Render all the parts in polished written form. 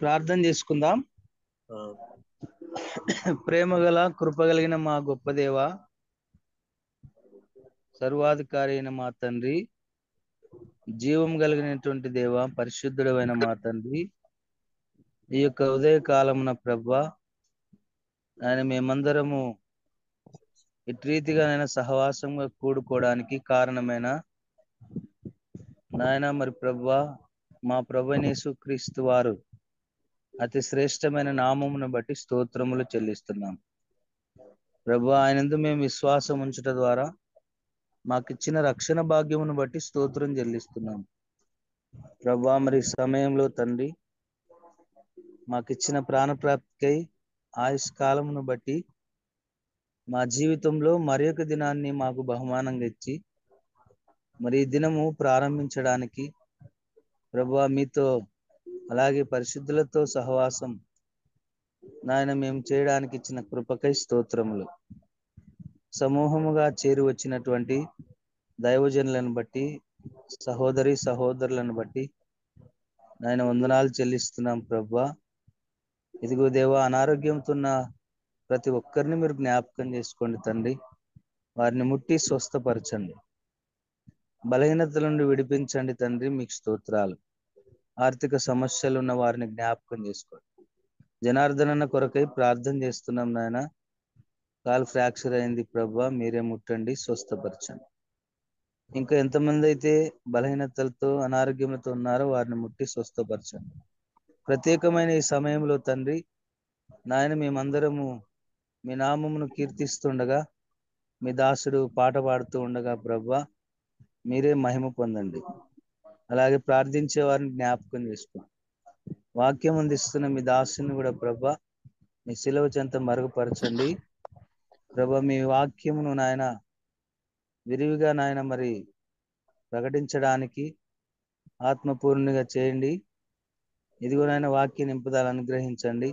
ప్రార్థన చేసుకుందాం. ఆ, ప్రేమగల కృపగలిగిన మా గొప్ప దేవ, సర్వాధికారి అయిన మా తండ్రి, జీవం కలిగినటువంటి దేవ, పరిశుద్ధుడైన మా తండ్రి, ఈ యొక్క ఉదయకాలమున ప్రభా ఆయన మేమందరము ఇటు రీతిగా ఆయన సహవాసంగా కూడుకోవడానికి కారణమైన నాయన మరి ప్రభా మా ప్రభువైన యేసుక్రీస్తు వారు అతి శ్రేష్టమైన నామమును బట్టి స్తోత్రములు చెల్లిస్తున్నాం. ప్రభు ఆయనందు మేము విశ్వాసం ఉంచుట ద్వారా మాకిచ్చిన రక్షణ భాగ్యమును బట్టి స్తోత్రం చెల్లిస్తున్నాం. ప్రభా మరి ఈ సమయంలో తండ్రి మాకిచ్చిన ప్రాణప్రాప్తికై ఆయుష్కాలమును బట్టి మా జీవితంలో మరి ఒక దినాన్ని మాకు బహుమానంగా ఇచ్చి మరి ఈ దినము ప్రారంభించడానికి ప్రభా మీతో అలాగే పరిశుద్ధులతో సహవాసం నాయన మేము చేయడానికి ఇచ్చిన కృపకై స్తోత్రములు. సమూహముగా చేరి వచ్చినటువంటి దైవజనులను బట్టి సహోదరి సహోదరులను బట్టి నాయన వందనాలు చెల్లిస్తున్నాం. ప్రభా ఇదిగో దేవా, అనారోగ్యంతో ఉన్న ప్రతి ఒక్కరిని మీరు జ్ఞాపకం చేసుకోండి తండ్రి. వారిని ముట్టి స్వస్థపరచండి, బలహీనతల నుండి విడిపించండి తండ్రి. మీకు స్తోత్రాలు. ఆర్థిక సమస్యలు ఉన్న వారిని జ్ఞాపకం చేసుకోండి. జనార్దనన్న కొరకై ప్రార్థన చేస్తున్నాం నాయన. కాలు ఫ్రాక్చర్ అయింది ప్రభా, మీరే ముట్టండి, స్వస్థపరచండి. ఇంకా ఎంతమంది అయితే బలహీనతలతో అనారోగ్యంతో ఉన్నారో వారిని ముట్టి స్వస్థపరచండి. ప్రత్యేకమైన ఈ సమయంలో తండ్రి నాయన మేమందరము మీ నామమును కీర్తిస్తుండగా, మీ దాసుడు పాట పాడుతూ ఉండగా ప్రభా మీరే మహిమ పొందండి. అలాగే ప్రార్థించే వారిని జ్ఞాపకం చేసుకోండి. వాక్యం అందిస్తున్న మీ దాసుని కూడా ప్రభా మీ శిలువ చెంత మరుగుపరచండి. ప్రభా మీ వాక్యమును నాయన విరివిగా నాయన మరి ప్రకటించడానికి ఆత్మపూర్ణిగా చేయండి. ఇదిగో నాయన వాక్య నింపుదల అనుగ్రహించండి.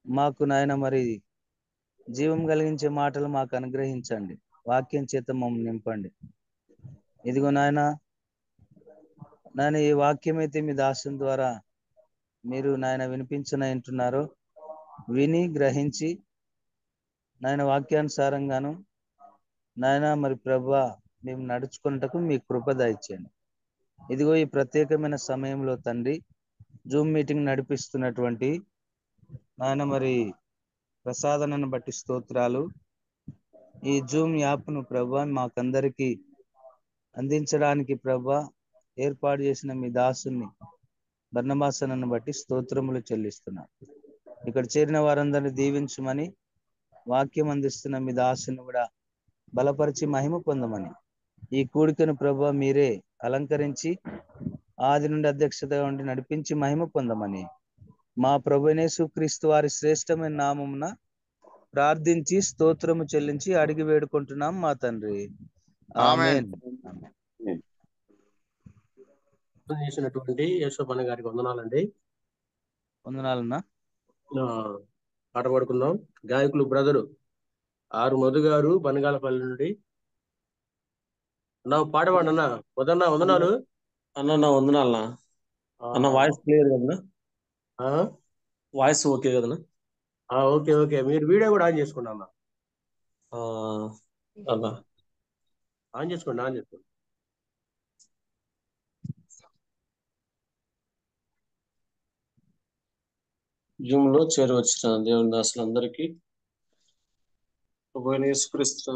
మాకు నాయన మరి జీవం కలిగించే మాటలు మాకు అనుగ్రహించండి. వాక్యం చేత మమ్మల్ని నింపండి. ఇదిగో నాయన నాయన ఈ వాక్యం అయితే మీ దాసుని ద్వారా మీరు నాయన వినిపించనంటున్నారో విని గ్రహించి నాయన వాక్యానుసారంగాను నాయన మరి ప్రభా మేము నడుచుకున్నటకు మీ కృప దయచేయండి. ఇదిగో ఈ ప్రత్యేకమైన సమయంలో తండ్రి జూమ్ మీటింగ్ నడిపిస్తున్నటువంటి నాయన మరి ప్రసాదనను బట్టి స్తోత్రాలు. ఈ జూమ్ యాప్ను ప్రభా మాకందరికి అందించడానికి ప్రభా ఏర్పాటు చేసిన మీ దాసుని బర్నబాసనను బట్టి స్తోత్రములు చెల్లిస్తున్నాం. ఇక్కడ చేరిన వారందరినీ దీవించమని, వాక్యం అందిస్తున్న మీ దాసుని కూడా బలపరిచి మహిమ పొందమని, ఈ కూడికను ప్రభా మీరే అలంకరించి ఆది నుండి అధ్యక్షతగా ఉండి నడిపించి మహిమ పొందమని మా ప్రభువైన యేసుక్రీస్తు వారి శ్రేష్టమైన నామమున ప్రార్థించి స్తోత్రము చెల్లించి అడిగి వేడుకుంటున్నాం మా తండ్రి. ఆమేన్. ఆమేన్. చేసినటువంటి యేసప్పన్న గారికి వందనాలండి. వందనాలన్నా. పాట పాడుకుందాం. గాయకులు బ్రదరు ఆరు మధు గారు బనగాలపల్లి నుండి. నా పాట పాడన్నా వదన్నా. వందనాలు అన్న వందనాలన్నా. అన్న వాయిస్ క్లియర్ కదన్నా? వాయిస్ ఓకే కదన్నా? Okay okay. మీరు వీడియో కూడా ఆన్ చేసుకోండి అన్న. అన్న ఆన్ చేసుకోండి. జూమ్ లో చేరవచ్చిన దేవుని దాసులందరికీ ప్రభువైన యేసుక్రీస్తు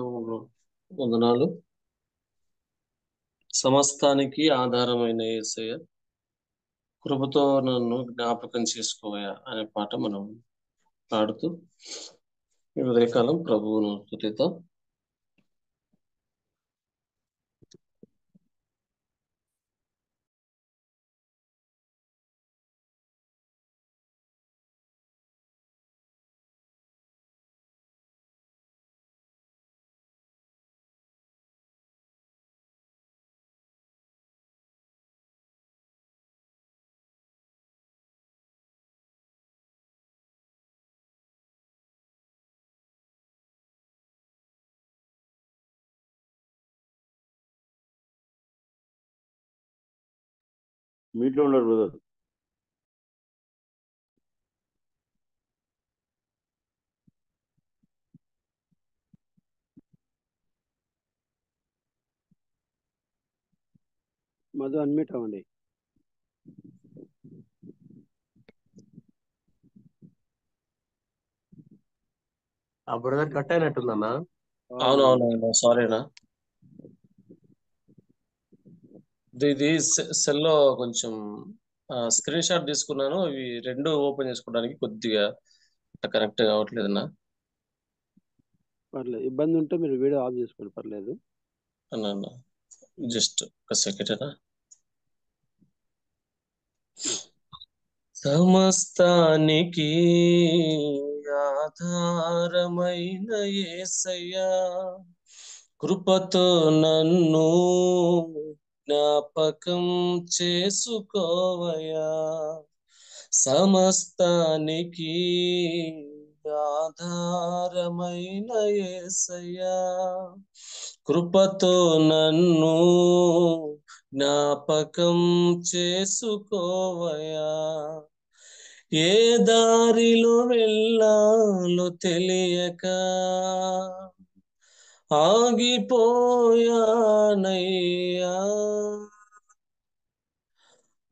వందనాలు. సమస్తానికి ఆధారమైన యేసయ్య, కృపతో నన్ను జ్ఞాపకం చేసుకోవయ్యా అనే పాట మనం పాడుతూ ఈ ఉదయకాలం ప్రభువును స్తుతిద్దాం. మీట్లో ఉన్నారు బ్రదర్. మధు అన్మ్యూట్ అవ్వండి. ఆ బ్రదర్ కట్ అయినట్టుందన్నా. అవునవును, సారీనా. ఇది సెల్లో కొంచెం స్క్రీన్ షాట్ తీసుకున్నాను. ఇవి రెండు ఓపెన్ చేసుకోవడానికి కొద్దిగా కనెక్ట్ కావట్లేదన్నా. పర్లేదు, ఇబ్బంది ఉంటే మీరు వీడియో ఆఫ్ చేసుకోండి, పర్లేదు. అన్న జస్ట్ ఒక సెకండ్ అన్నా. సమస్తానికి ఆధారమైన యేసయ్యా, కృపతో నన్ను జ్ఞాపకం చేసుకోవయా. సమస్తానికి ఆధారమైన యేసయ్యా, కృపతో నన్ను జ్ఞాపకం చేసుకోవయా. ఏ దారిలో వెళ్ళాలో తెలియక ఆగిపోయానయ్యా,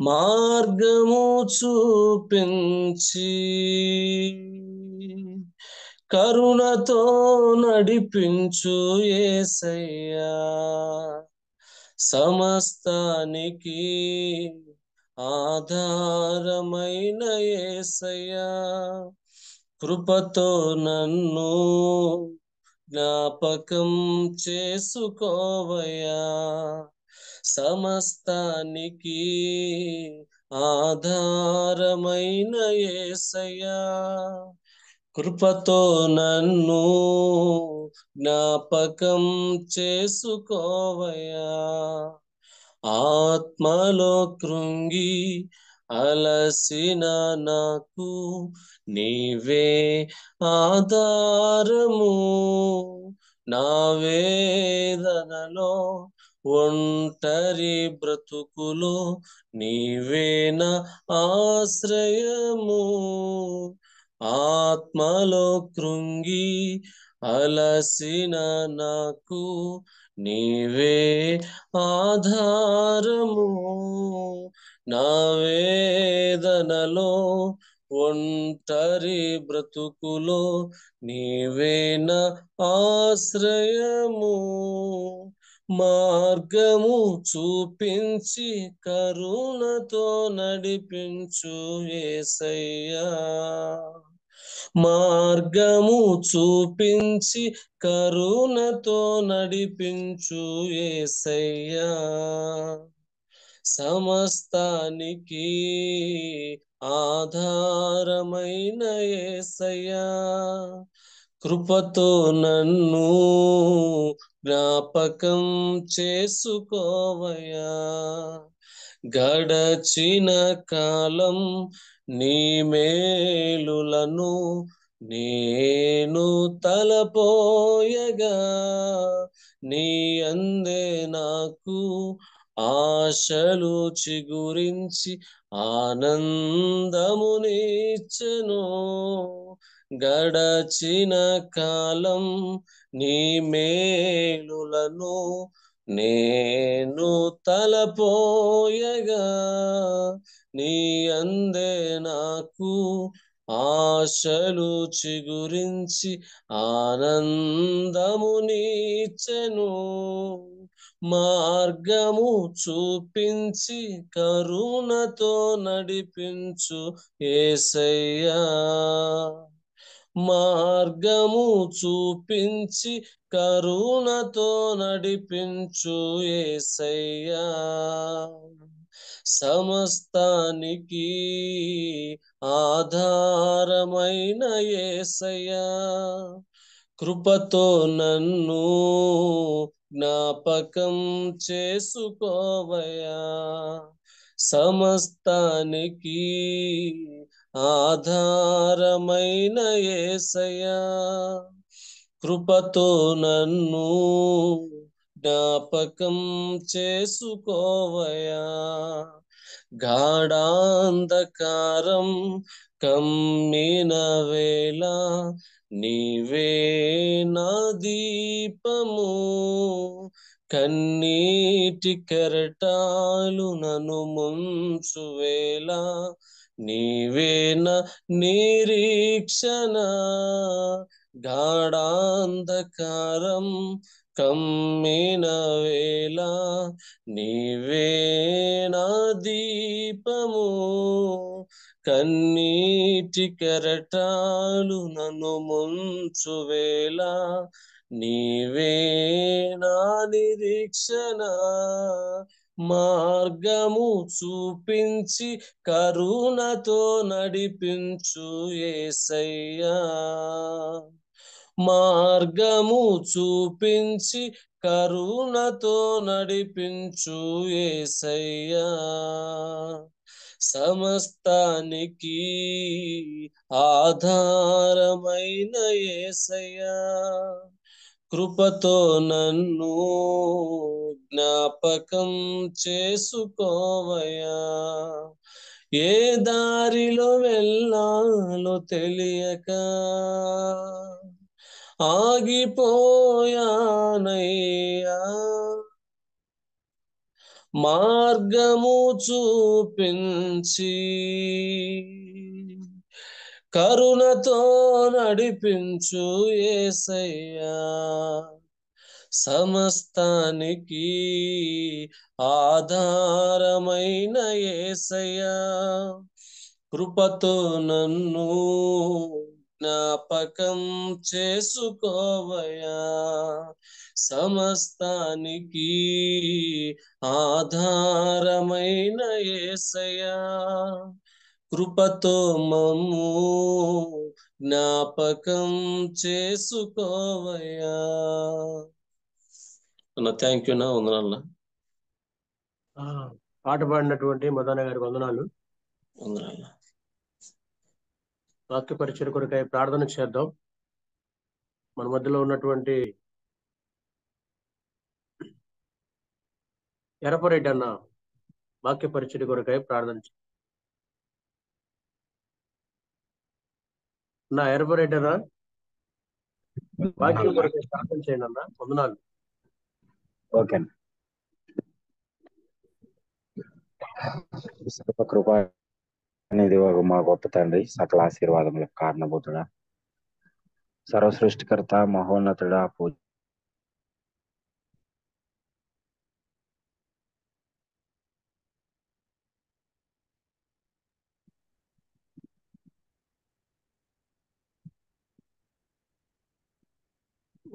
మార్గము చూపించి కరుణతో నడిపించు యేసయ్యా. సమస్తానికి ఆధారమైన యేసయ్యా, కృపతో నన్ను జ్ఞాపకం చేసుకోవయా. సమస్తానికి ఆధారమైన యేసయ్యా, కృపతో నన్ను జ్ఞాపకం చేసుకోవయా. ఆత్మలో కృంగి అలసిన నాకు నీవే ఆధారము. నా వేదనలో ఒంటరి బ్రతుకులో నీవే నా ఆశ్రయము. ఆత్మలో కృంగి అలసిన నాకు నీవే ఆధారము. నా వేదనలో ఒంటరి బ్రతుకులో నీవే నా ఆశ్రయము. మార్గము చూపించి కరుణతో నడిపించు యేసయ్యా. మార్గము చూపించి కరుణతో నడిపించు యేసయ్యా. సమస్తానికి ఆధారమైన యేసయ్యా, కృపతో నన్ను జ్ఞాపకం చేసుకోవయా. గడచిన కాలం నీ మేలులను నేను తలపోయగా, నీ అందే నాకు ఆశలు చిగురించి ఆనందమునిచ్చెను. గడచిన కాలం నీ మేలులను నేను తలపోయగా, నీ అందే నాకు ఆశలు చిగురించి ఆనందమునిచ్చెను. మార్గము చూపించి కరుణతో నడిపించు యేసయ్యా. మార్గము చూపించి కరుణతో నడిపించు యేసయ్యా. సమస్తానికి ఆధారమైన యేసయ్యా, కృపతో నన్ను జ్ఞాపకం చేసుకోవయా. సమస్తానికి ఆధారమైన యేసయ్యా, కృపతో నన్ను జ్ఞాపకం చేసుకోవయా. గాఢాంధకారం కమ్మిన వేళ నీవే నా దీపము. కన్నీటి కెరటాలు నన్ను ముంచువేళ నీవేన నిరీక్షణ గాఢాంధకారం కమ్మిన వేళ నీవే నా దీపము కన్నీటి కెరటాలు నన్ను ముంచువేళ నీవే నా నిరీక్షణ మార్గము చూపించి కరుణతో నడిపించు యేసయ్యా మార్గము చూపించి కరుణతో నడిపించు యేసయ్యా సమస్తానికి ఆధారమైన యేసయ్యా కృపతో నన్ను జ్ఞాపకం చేసుకోవయ్యా ఏ దారిలో వెళ్ళాలో తెలియక ఆగిపోయానయ్యా మార్గము చూపించి కరుణతో నడిపించు యేసయ్యా సమస్తానికి ఆధారమైన యేసయ్యా కృపతో నన్ను జ్ఞాపకం చేసుకోవయ్యా సమస్తానికి ఆధారమైన యేసయ్యా కృపతో మమ్ము జ్ఞాపకం చేసుకోవయ్యా అన్న థ్యాంక్ యూ నా వందనాలన్నా పాట పాడినటువంటి మదన గారికి వందనాలు. వందనాలన్నా వాక్య పరిచయ కొరకై ప్రార్థన చేద్దాం. మన మధ్యలో ఉన్నటువంటి ఎరపరెడ్డి అన్న వాక్య పరిచయ కొరకై ప్రార్థన నా ఎరపరెడ్డి అన్న వాక్యం కొరకై ప్రార్థన చేయండి అన్న. వందనాలు. ఓకే కృప అనేది మా గొప్ప తండ్రి సకల ఆశీర్వాదములకు కారణభూతుడా సర్వసృష్టికర్త మహోన్నతుడా పూజ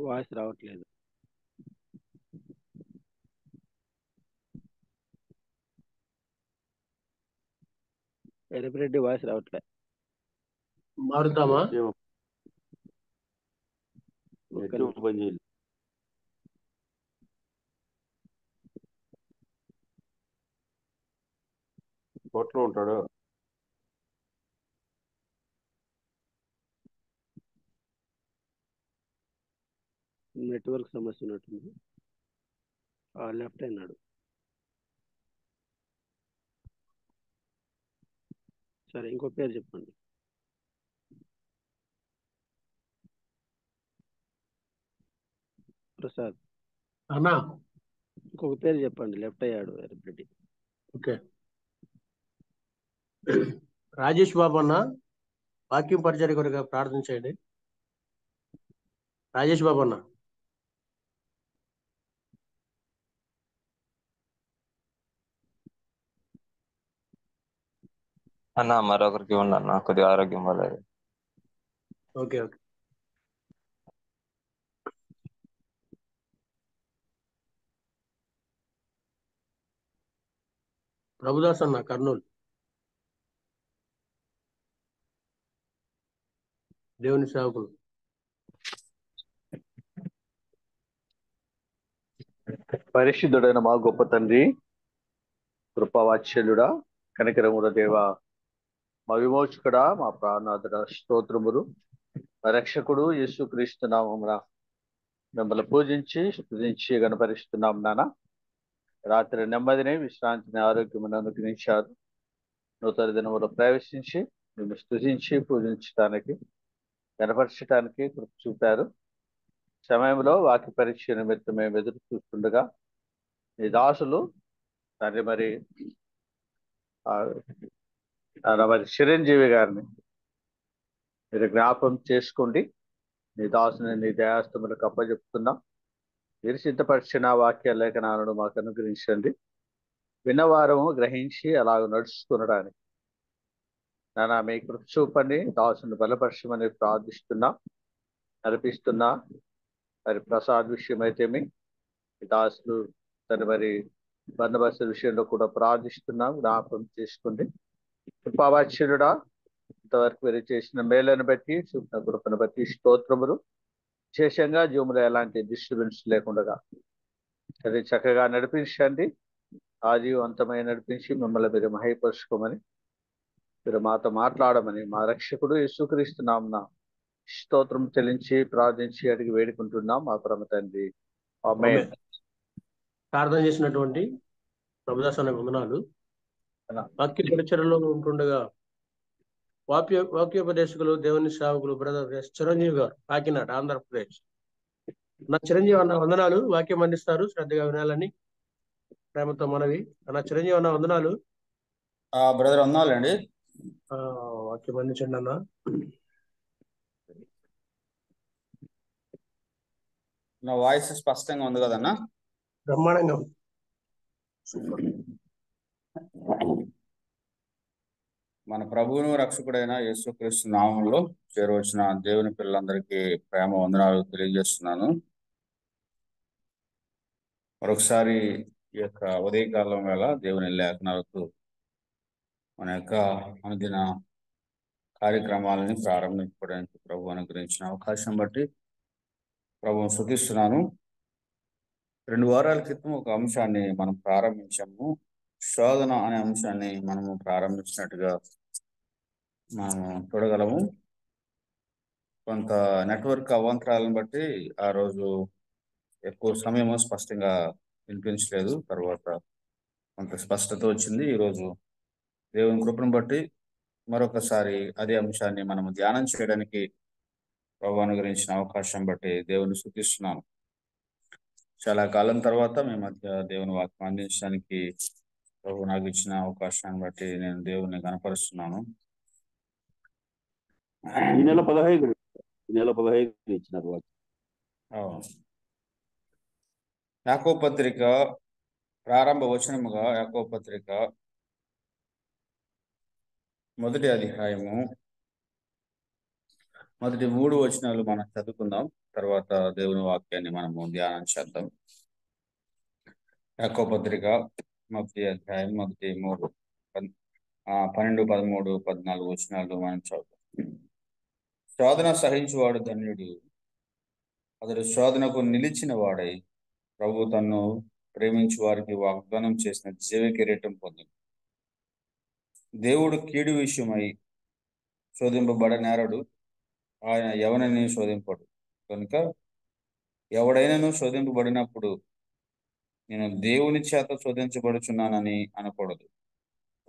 వాయిస్ రావట్లేదు. ఎరపిరెడ్డి వాయిస్ రావట్లే. మారుద్దామా? కోట్లో ఉంటాడు. నెట్వర్క్ సమస్య ఉన్నట్టుంది. లెఫ్ట్ అయినాడు. సరే ఇంకో పేరు చెప్పండి. ప్రసాద్ అన్నా ఇంకొక పేరు చెప్పండి. లెఫ్ట్ అయ్యాడు ఎరపిరెడ్డి. ఓకే. రాజేష్ బాబు అన్న వాక్యం పరిచయ కొరకు ప్రార్థన చేయండి. రాజేష్ బాబు అన్న. అన్న మరొకరికి ఉండన్న కొద్దిగా ఆరోగ్యం బాగాలేదు. Okay okay. ప్రభుదాస్ అన్న కర్నూలు. దేవుని సేవకులు. పరిశుద్ధుడైన మా గొప్ప తండ్రి, కృపావాత్సల్యుడా, కనికరముల దేవ, మా విమోచకుడా, మా ప్రాణనాథుడా, స్తోత్రములు. రక్షకుడు యేసుక్రీస్తు నామమున మిమ్మల్ని పూజించి స్తుతించి గణపరిస్తున్నాం నాన్న. రాత్రి నెమ్మదిని విశ్రాంతిని ఆరోగ్యమును అనుగ్రహించారు. నూతన దినములో ప్రవేశించి మేము స్తుతించి పూజించడానికి గణపరచడానికి కృప చూపారు. సమయంలో వాక్య పరీక్ష నిమిత్తం మేము ఎదురు చూస్తుండగా నీ దాసులు తండ్రి మరి మరి చిరంజీవి గారిని మీరు జ్ఞాపకం చేసుకోండి. నీ దాసుని నీ దయాస్తములకు అప్పచెప్తున్నా. మీరు సిద్ధపరిచిన వాక్య లేఖనాలను మాకు అనుగ్రహించండి. విన్నవారము గ్రహించి అలాగ నడుచుకునడానికి నానా మీ కృప చూపండి. దాసుని బలపరచమని ప్రార్థిస్తున్నా, నడిపిస్తున్నా. మరి ప్రసాద్ విషయం అయితే మీ దాసులు తను మరి బందోబస్తు విషయంలో కూడా ప్రార్థిస్తున్నాం. జ్ఞాపకం చేసుకోండి. కృపావాచ్యుడా, ఇంతవరకు మీరు చేసిన మేలను బట్టి, చూపిన కృపను బట్టి స్తోత్రములు. విశేషంగా జీవులు ఎలాంటి డిస్టర్బెన్స్ లేకుండా అది చక్కగా నడిపించండి. ఆజీవంతమైన నడిపించి మిమ్మల్ని మీరు మహిపరుచుకోమని, మీరు మాతో మాట్లాడమని మా రక్షకుడు యేసుక్రీస్తు నామమున స్తోత్రం చెల్లించి ప్రార్థించి అడిగి వేడుకుంటున్నాం మా పరమ తండ్రి. ఆమేన్. ప్రార్థన చేసినటువంటి ప్రభుదాస్ అనే వందనాలు. వాక్య పరిచయలో ఉంటుండగా వాక్యోపదేశకులు దేవుని సేవకులు బ్రదర్ ఎస్ చిరంజీవి గారు, కాకినాడ, ఆంధ్రప్రదేశ్. నా చిరంజీవి అన్న వందనాలు. వాక్యం అందిస్తారు, శ్రద్ధగా వినాలని ప్రేమతో మనవి. నా చిరంజీవి అన్న వందనాలు. బ్రదర్ వందనాలండి. వాక్యం అందించండి అన్న. నా వాయిస్ స్పష్టంగా ఉంది కదన్నా? బ్రహ్మాండంగా ఉంది. సూపర్. మన ప్రభువును రక్షకుడైన యేసుక్రీస్తు నామంలో చేరవచ్చిన దేవుని పిల్లలందరికీ ప్రేమ వందనాలు తెలియజేస్తున్నాను. మరొకసారి ఈ యొక్క ఉదయకాలం వేళ దేవుని లేఖనాలతో మన యొక్క అనుదిన కార్యక్రమాలని ప్రారంభించుకోవడానికి ప్రభు అనుగ్రహించిన అవకాశం బట్టి ప్రభువును స్తుతిస్తున్నాను. 2 వారాల క్రితం ఒక అంశాన్ని మనం ప్రారంభించాము. శోధన అనే అంశాన్ని మనము ప్రారంభించినట్టుగా మనము చూడగలము. కొంత నెట్వర్క్ అవాంతరాలను బట్టి ఆ రోజు ఎక్కువ సమయం స్పష్టంగా వినిపించలేదు. తర్వాత కొంత స్పష్టత వచ్చింది. ఈరోజు దేవుని కృపను బట్టి మరొకసారి అదే అంశాన్ని మనము ధ్యానం చేయడానికి ప్రభు అనుగ్రహించిన అవకాశం బట్టి దేవుని స్తుతిస్తున్నాను. చాలా కాలం తర్వాత మీ మధ్య దేవుని వాక్యం అందించడానికి ప్రభు నాకు ఇచ్చిన అవకాశాన్ని బట్టి నేను దేవుని కనపరుస్తున్నాను. ఈ నెల 15 ఇచ్చినారు వాక్యం. యాకోబు పత్రిక ప్రారంభ వచనముగా యాకోబు పత్రిక 1వ అధ్యాయము మొదటి 3 వచనాలు మనం చదువుకుందాం. తర్వాత దేవుని వాక్యాన్ని మనము ధ్యానం చేద్దాం. యాకోబు పత్రిక 1వ అధ్యాయం మొదటి 3, 12, 13, 14 వచనాలు మనం చదువుతాం. శోధన సహించువాడు ధన్యుడు, అతడు శోధనకు నిలిచిన వాడై ప్రభు తన్ను ప్రేమించు వారికి వాగ్దానం చేసిన జీవ కిరీటం పొందును. దేవుడు కీడు విషయమై శోధింపబడనేరడు, ఆయన ఎవరిని శోధింపడు. కనుక ఎవడైనాను శోధింపబడినప్పుడు నేను దేవుని చేత శోధించబడుచున్నానని అనకూడదు.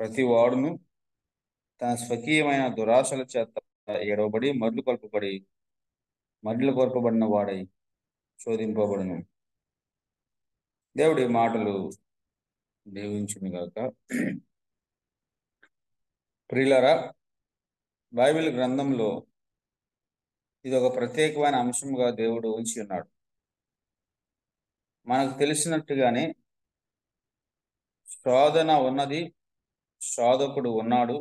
ప్రతి వాడును తన స్వకీయమైన దురాశల చేత ఎడవబడి మడ్లు కొరపబడిన వాడై శోధింపబడును. దేవుడి మాటలు దీవించును గాక. ప్రియులారా, బైబిల్ గ్రంథంలో ఇది ఒక ప్రత్యేకమైన అంశంగా దేవుడు ఉంచి ఉన్నాడు. మనకు తెలిసినట్టుగానే శోధన ఉన్నది, శోధకుడు ఉన్నాడు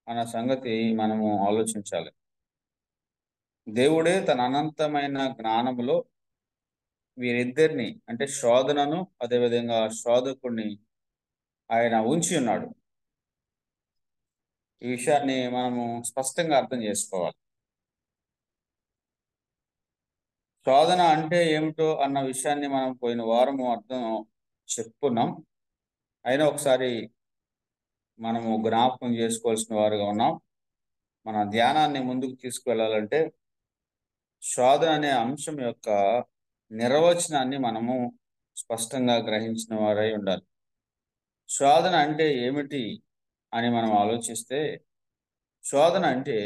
అన్న సంగతి మనము ఆలోచించాలి. దేవుడే తన అనంతమైన జ్ఞానములో వీరిద్దరిని, అంటే శోధనను అదేవిధంగా శోధకుడిని ఆయన ఉంచి ఉన్నాడు. ఈ విషయాన్ని మనము స్పష్టంగా అర్థం చేసుకోవాలి. శోధన అంటే ఏమిటో అన్న విషయాన్ని మనం పోయిన వారము చెప్పుకున్నాం. అయినా ఒకసారి మనము జ్ఞాపకం చేసుకోవాల్సిన వారుగా ఉన్నాం. మన ధ్యానాన్ని ముందుకు తీసుకువెళ్ళాలంటే శోధన అనే అంశం యొక్క నిర్వచనాన్ని మనము స్పష్టంగా గ్రహించిన వారై ఉండాలి. శోధన అంటే ఏమిటి అని మనం ఆలోచిస్తే, శోధన అంటే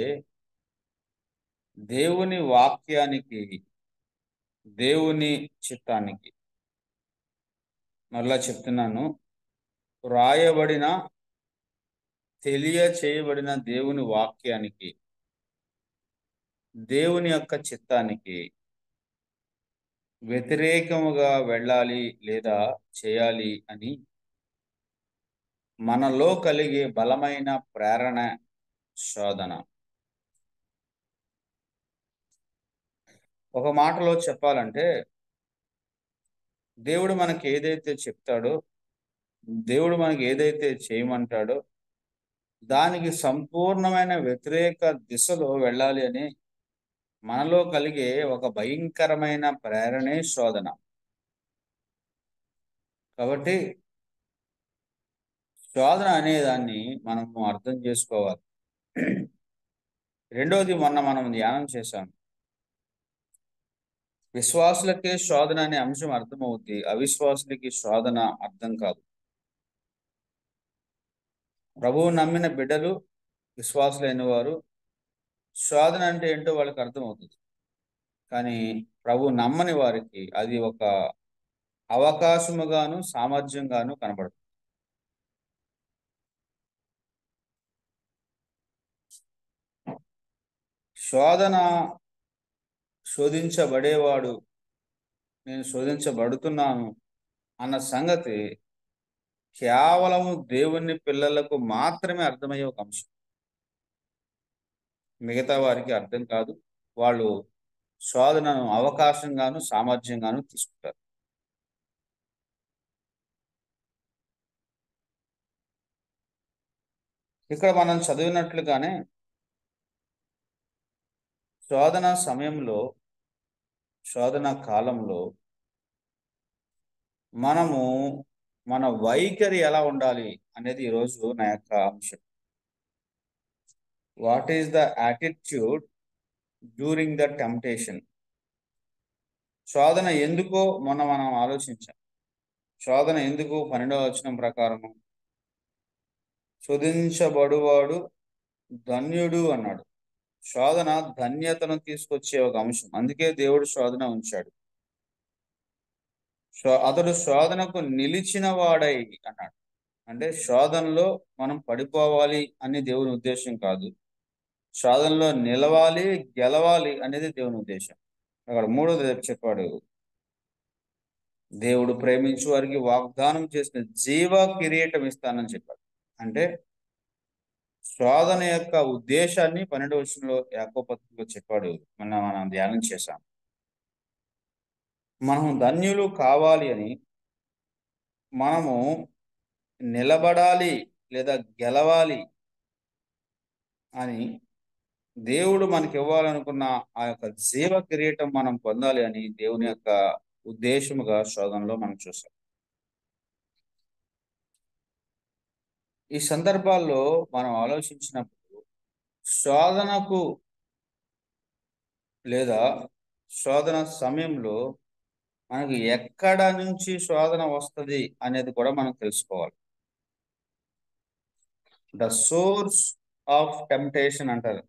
దేవుని వాక్యానికి, దేవుని చిత్తానికి మరలా చెప్తున్నాను, రాయబడిన తెలియచేయబడిన దేవుని వాక్యానికి, దేవుని యొక్క చిత్తానికి వ్యతిరేకముగా వెళ్ళాలి లేదా చేయాలి అని మనలో కలిగే బలమైన ప్రేరణ శోధన. ఒక మాటలో చెప్పాలంటే, దేవుడు మనకి ఏదైతే చెప్తాడో, దేవుడు మనకి ఏదైతే చేయమంటాడో దానికి సంపూర్ణమైన వ్యతిరేక దిశలో వెళ్ళాలి అని మనలో కలిగే ఒక భయంకరమైన ప్రేరణే శోధన. కాబట్టి శోధన అనే దాన్ని మనము అర్థం చేసుకోవాలి. రెండోది, మొన్న మనం ధ్యానం చేశాం, విశ్వాసులకే శోధన అనే అంశం అర్థమవుద్ది, అవిశ్వాసులకి శోధన అర్థం కాదు. ప్రభువు నమ్మిన బిడ్డలు, విశ్వాసులైన వారు శోధన అంటే ఏంటో వాళ్ళకి అర్థమవుతుంది. కానీ ప్రభు నమ్మని వారికి అది ఒక అవకాశముగాను సామర్థ్యంగాను కనబడుతుంది. శోధించబడేవాడు, నేను శోధించబడుతున్నాను అన్న సంగతి కేవలము దేవుని పిల్లలకు మాత్రమే అర్థమయ్యే ఒక అంశం. మిగతా వారికి అర్థం కాదు. వాళ్ళు శోధనను అవకాశంగాను సామర్థ్యంగాను తీసుకుంటారు. ఇక్కడ మనం చదివినట్లుగానే శోధన సమయంలో, శోధన కాలంలో మనము మన వైఖరి ఎలా ఉండాలి అనేది ఈరోజు నా యొక్క అంశం. What is the attitude during the temptation? శోధన ఎందుకో మొన్న మనం ఆలోచించాం. శోధన ఎందుకు 12వ వచనం ప్రకారము శోధించబడువాడు ధన్యుడు అన్నాడు. శోధన ధన్యతను తీసుకొచ్చే ఒక అంశం. అందుకే దేవుడు శోధన ఉంచాడు. అతడు శోధనకు నిలిచిన వాడై అన్నాడు. అంటే శోధనలో మనం పడిపోవాలి అని దేవుని ఉద్దేశం కాదు, శోధనలో నిలవాలి, గెలవాలి అనేది దేవుని ఉద్దేశం. అక్కడ 3వ చెప్పాడు, దేవుడు ప్రేమించు వారికి వాగ్దానం చేసిన జీవ కిరీటం ఇస్తానని చెప్పాడు. అంటే శోధన యొక్క ఉద్దేశాన్ని 12వ వచనంలో యాకోబు పత్రికలో చెప్పాడు. మనం ధ్యానం చేశాం. మనం ధన్యులు కావాలి అని, మనము నిలబడాలి లేదా గెలవాలి అని, దేవుడు మనకి ఇవ్వాలనుకున్న ఆ యొక్క జీవ కిరీటం మనం పొందాలి అని దేవుని యొక్క ఉద్దేశముగా శోధనలో మనం చూసాం. ఈ సందర్భాల్లో మనం ఆలోచించినప్పుడు శోధనకు లేదా శోధన సమయంలో మనకు ఎక్కడ నుంచి శోధన వస్తుంది అనేది కూడా మనం తెలుసుకోవాలి. ద సోర్స్ ఆఫ్ టెంప్టేషన్ అంటారు.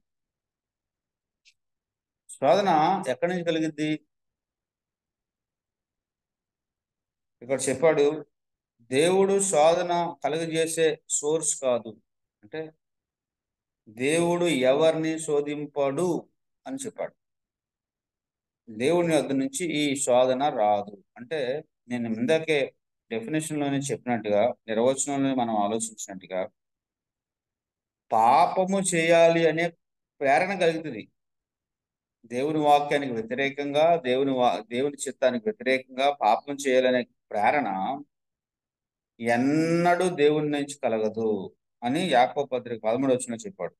శోధన ఎక్కడి నుంచి కలిగింది? ఇక్కడ చెప్పాడు, దేవుడు శోధన కలుగజేసే సోర్స్ కాదు. అంటే దేవుడు ఎవరిని శోధింపడు అని చెప్పాడు. దేవుని వద్ద నుంచి ఈ శోధన రాదు. అంటే నేను ఇందాకే డెఫినేషన్లోనే చెప్పినట్టుగా, నిర్వచనంలో మనం ఆలోచించినట్టుగా, పాపము చేయాలి అనే ప్రేరణ కలుగుతుంది. దేవుని వాక్యానికి వ్యతిరేకంగా, దేవుని చిత్తానికి వ్యతిరేకంగా పాపం చేయాలనే ప్రేరణ ఎన్నడూ దేవుని నుంచి కలగదు అని యాకోబు పత్రిక 13వ వచనంలో చెప్పాడు.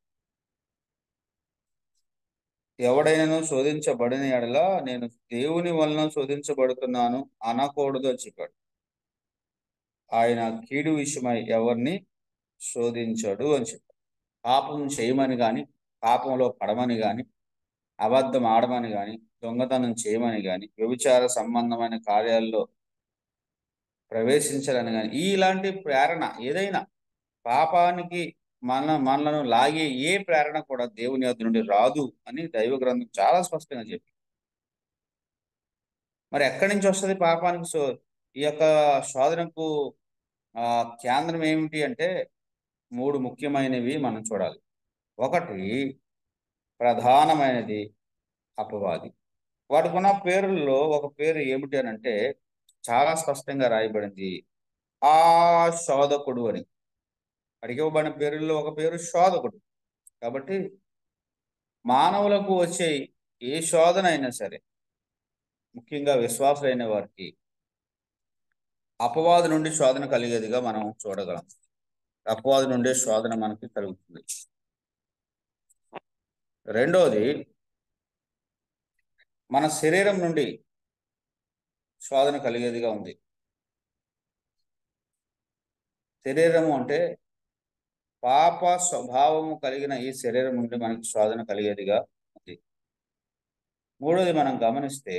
ఎవడైనా శోధించబడిన ఎడల నేను దేవుని వలన శోధించబడుతున్నాను అనకూడదు అని చెప్పాడు. ఆయన కీడు విషయమై ఎవరిని శోధించడు అని చెప్పాడు. పాపం చేయమని కానీ, పాపంలో పడమని కానీ, అబద్ధం ఆడమని కానీ, దొంగతనం చేయమని కానీ, వ్యభిచార సంబంధమైన కార్యాల్లో ప్రవేశించాలని కానీ, ఇలాంటి ప్రేరణ ఏదైనా పాపానికి మనలను లాగే ఏ ప్రేరణ కూడా దేవుని వద్ద నుండి రాదు అని దైవ గ్రంథం చాలా స్పష్టంగా చెప్పింది. మరి ఎక్కడి నుంచి వస్తుంది పాపానికి ఈ యొక్క శోధనకు కేంద్రం ఏమిటి అంటే 3 ముఖ్యమైనవి మనం చూడాలి. ఒకటి ప్రధానమైనది అపవాది. వాటికున్న పేరుల్లో ఒక పేరు ఏమిటి అని అంటే చాలా స్పష్టంగా రాయబడింది, ఆ శోధకుడు అని. అడిగివ్వబడిన పేరుల్లో ఒక పేరు శోధకుడు. కాబట్టి మానవులకు వచ్చే ఏ శోధన అయినా సరే, ముఖ్యంగా విశ్వాసులైన వారికి అపవాది నుండి శోధన కలిగేదిగా మనం చూడగలం. అపవాది నుండి శోధన మనకి కలుగుతుంది. రెండోది, మన శరీరం నుండి శోధన కలిగేదిగా ఉంది. శరీరము అంటే పాప స్వభావము కలిగిన ఈ శరీరం నుండి మనకి శోధన కలిగేదిగా ఉంది. మూడోది, మనం గమనిస్తే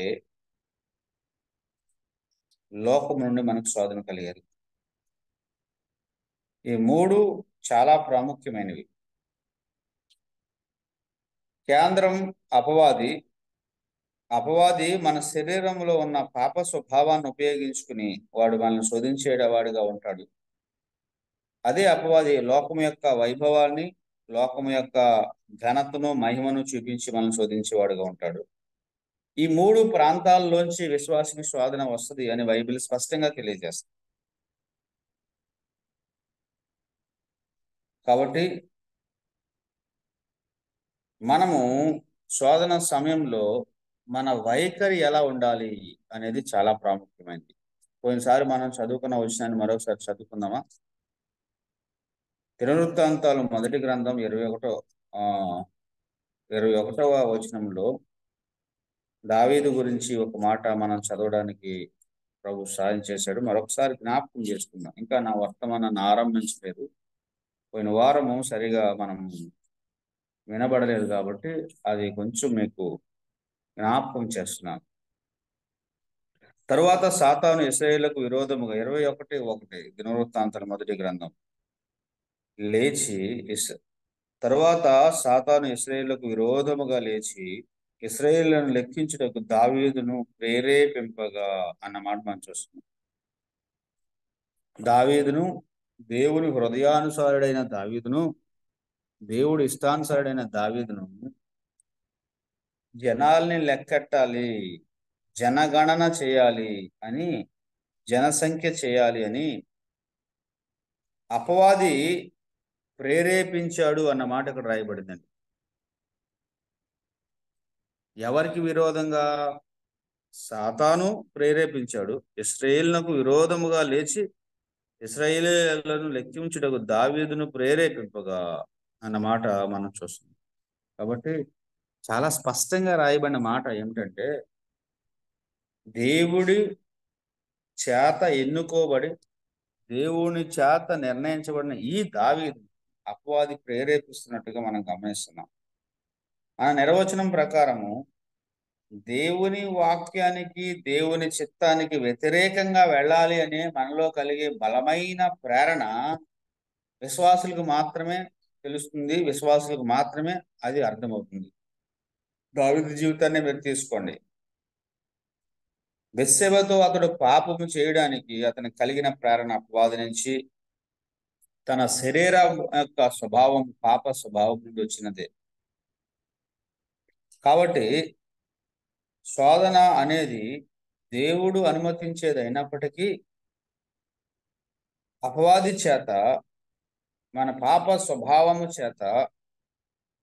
లోకం నుండి మనకు శోధన కలిగేది. ఈ 3 చాలా ప్రాముఖ్యమైనవి. కేంద్రం అపవాది మన శరీరంలో ఉన్న పాప స్వభావాన్ని ఉపయోగించుకుని వాడు మనల్ని శోధించేవాడిగా ఉంటాడు. అదే అపవాది లోకం యొక్క వైభవాన్ని, లోకం యొక్క ఘనతను, మహిమను చూపించి మనల్ని శోధించేవాడుగా ఉంటాడు. ఈ 3 ప్రాంతాల్లోంచి విశ్వాసికి శోధన వస్తుంది అని బైబిల్ స్పష్టంగా తెలియజేస్తుంది. కాబట్టి మనము శోధన సమయంలో మన వైఖరి ఎలా ఉండాలి అనేది చాలా ప్రాముఖ్యమైనది. పోయినసారి మనం చదువుకున్న వచనాన్ని మరొకసారి చదువుకుందామా? దినవృత్తాంతాలు మొదటి గ్రంథం 21వ వచనంలో దావీదు గురించి ఒక మాట మనం చదవడానికి ప్రభు సహాయం చేశాడు. మరొకసారి జ్ఞాపకం చేసుకుందాం. ఇంకా నా వర్తమానాన్ని ఆరంభించలేదు. పోయిన వారము సరిగా మనం వినబడలేదు కాబట్టి అది కొంచెం మీకు జ్ఞాపకం చేస్తున్నాను. తరువాత సాతాను ఇశ్రాయేలుకు విరోధముగా 21:1 దినవృత్తాంతాల మొదటి గ్రంథం తరువాత సాతాను ఇశ్రాయేలుకు విరోధముగా లేచి ఇశ్రాయేలును లెక్కించుటకు దావీదును ప్రేరేపింపగా అన్న మాట మనం చూస్తున్నాం. దావీదును, దేవుని హృదయానుసారుడైన దావీదును, దేవుడు ఇష్టానుసారుడైన దావీదును జనాల్ని లెక్కెట్టాలి, జనగణన చేయాలి అని, జనసంఖ్య చేయాలి అని అపవాది ప్రేరేపించాడు అన్న మాట ఇక్కడ రాయబడిందండి. ఎవరికి విరోధంగా? సాతాను ప్రేరేపించాడు. ఇశ్రాయేలునకు విరోధముగా లేచి ఇశ్రాయేలీయులను లెక్కించుటకు దావీదును ప్రేరేపింపగా అన్నమాట మనం చూస్తున్నాం. కాబట్టి చాలా స్పష్టంగా రాయబడిన మాట ఏమిటంటే, దేవుడి చేత ఎన్నుకోబడి దేవుని చేత నిర్ణయించబడిన ఈ దావీదు అపవాది ప్రేరేపిస్తున్నట్టుగా మనం గమనిస్తున్నాం. ఆ నిర్వచనం ప్రకారము దేవుని వాక్యానికి, దేవుని చిత్తానికి వ్యతిరేకంగా వెళ్ళాలి అనే మనలో కలిగే బలమైన ప్రేరణ విశ్వాసులకు మాత్రమే తెలుస్తుంది, విశ్వాసులకు మాత్రమే అది అర్థమవుతుంది. దావీదు జీవితాన్ని మీరు తీసుకోండి. బెత్షెబతో అతడు పాపము చేయడానికి అతనికి కలిగిన ప్రేరణ అపవాది నుంచి, తన శరీరం యొక్క స్వభావం పాప స్వభావం నుండి వచ్చినదే. కాబట్టి శోధన అనేది దేవుడు అనుమతించేది అయినప్పటికీ అపవాది చేత, మన పాప స్వభావము చేత,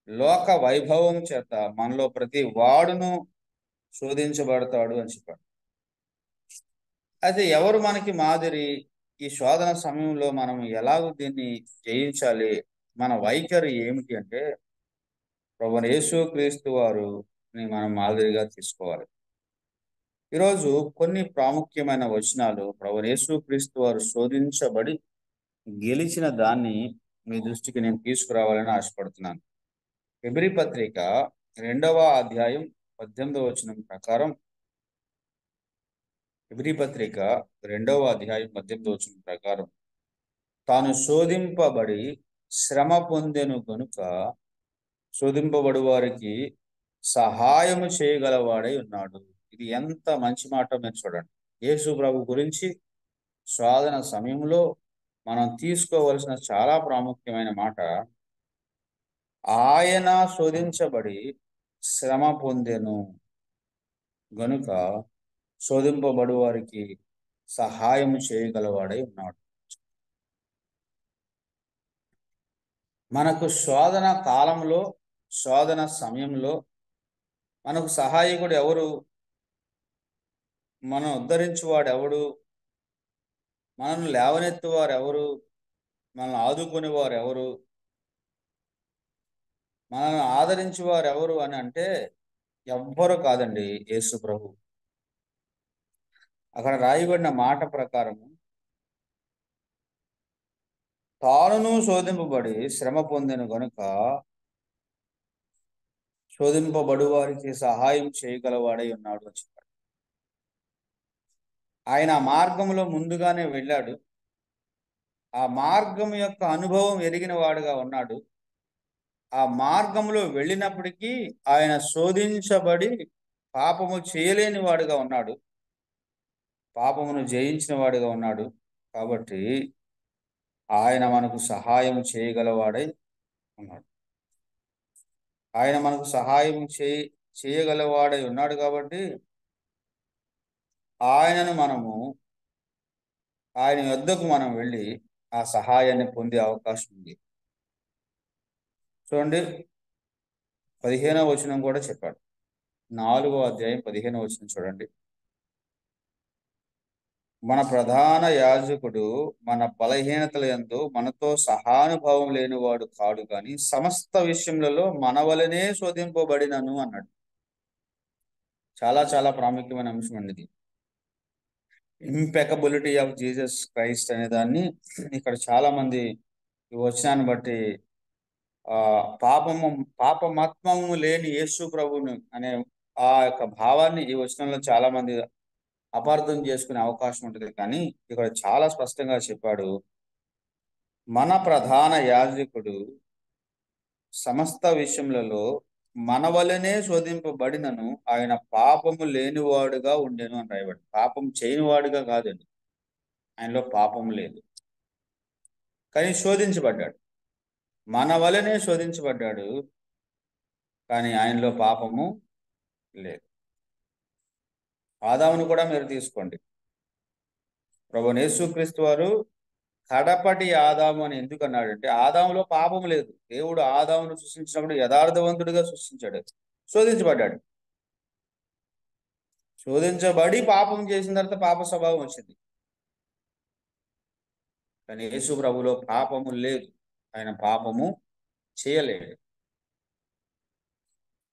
లోక వైభవం చేత మనలో ప్రతి వాడును శోధించబడతాడు అని చెప్పాడు. అయితే ఎవరు మనకి మాదిరి? ఈ శోధన సమయంలో మనం ఎలాగ దీన్ని జయించాలి? మన వైఖరి ఏమిటి అంటే, ప్రభువైన యేసుక్రీస్తు వారిని మనం మాదిరిగా తీసుకోవాలి. ఈరోజు కొన్ని ప్రాముఖ్యమైన వచనాలు ప్రభువైన యేసుక్రీస్తు వారు శోధించబడి గెలిచిన దాన్ని మీ దృష్టికి నేను తీసుకురావాలని ఆశపడుతున్నాను. హెబ్రీ పత్రిక 2వ అధ్యాయం 18వ వచనం ప్రకారం, హెబ్రీ పత్రిక 2వ అధ్యాయం 18వ వచనం ప్రకారం, తాను శోధింపబడి శ్రమ పొందెను గనుక శోధింపబడు వారికి సహాయము చేయగలవాడై ఉన్నాడు. ఇది ఎంత మంచి మాట మీరు చూడండి. యేసు ప్రభు గురించి శోధన సమయంలో మనం తీసుకోవలసిన చాలా ప్రాముఖ్యమైన మాట, ఆయన శోధించబడి శ్రమ పొందెను గనుక శోధింపబడు వారికి సహాయం చేయగలవాడై ఉన్నాడు. మనకు శోధన కాలంలో, శోధన సమయంలో మనకు సహాయకుడు ఎవరు, మనం ఉద్ధరించువాడు ఎవడు, మనల్ని లేవనెత్తువారు ఎవరు, మనల్ని ఆదుకునేవారు ఎవరు, మనల్ని ఆదరించేవారు ఎవరు అని అంటే ఎవ్వరు కాదండి, యేసు ప్రభు. అక్కడ రాయబడిన మాట ప్రకారం తానును శోధింపబడి శ్రమ పొందెను గనుక శోధింపబడు వారికి సహాయం చేయగలవాడై ఉన్నాడు అని చెప్పాడు. ఆయన ఆ మార్గంలో ముందుగానే వెళ్ళాడు. ఆ మార్గం యొక్క అనుభవం ఎరిగిన వాడుగా ఉన్నాడు. ఆ మార్గంలో వెళ్ళినప్పటికీ ఆయన శోధించబడి పాపము చేయలేని వాడుగా ఉన్నాడు, పాపమును జయించిన వాడుగా ఉన్నాడు. కాబట్టి ఆయన మనకు సహాయం చేయగలవాడై ఉన్నాడు. ఆయన మనకు సహాయం చేయగలవాడై ఉన్నాడు కాబట్టి ఆయన యొద్దకు మనం వెళ్ళి ఆ సహాయాన్ని పొందే అవకాశం ఉంది. చూడండి, 15వ వచనం కూడా చెప్పాడు. 4వ అధ్యాయం 15వ వచనం చూడండి. మన ప్రధాన యాజకుడు మన బలహీనతల యందు మనతో సహానుభావం లేనివాడు కాడు, కానీ సమస్త విషయములలో మన వలనే శోధింపబడినను అన్నాడు. చాలా చాలా ప్రాముఖ్యమైన అంశం అండి ఇది. ఇంపెకబిలిటీ ఆఫ్ జీసస్ క్రైస్ట్ అనే దాన్ని ఇక్కడ చాలా మంది ఈ వచనాన్ని బట్టి పాపమత్మము లేని యేసు ప్రభువుని అనే ఆ యొక్క భావాన్ని ఈ వచనంలో చాలా మంది అపార్థం చేసుకునే అవకాశం ఉంటుంది. కానీ ఇక్కడ చాలా స్పష్టంగా చెప్పాడు, మన ప్రధాన యాజకుడు సమస్త విషయములలో మన వలనే శోధింపబడినను ఆయన పాపము లేనివాడుగా ఉండెను అని రాయబడి. పాపం చేయనివాడుగా కాదండి, ఆయనలో పాపం లేదు, కానీ శోధించబడ్డాడు. మన వలనే శోధించబడ్డాడు, కానీ ఆయనలో పాపము లేదు. ఆదామును కూడా మీరు తీసుకోండి. ప్రభువైన యేసుక్రీస్తు వారు కడపటి ఆదాము అని ఎందుకు అన్నాడంటే, ఆదాములో పాపం లేదు. దేవుడు ఆదామును సృష్టించినప్పుడు యథార్థవంతుడిగా సృష్టించాడు, శోధించబడ్డాడు. శోధించబడి పాపం చేసిన తర్వాత పాప స్వభావం వచ్చింది. కానీ యేసు ప్రభులో పాపము లేదు, ఆయన పాపము చేయలేడు.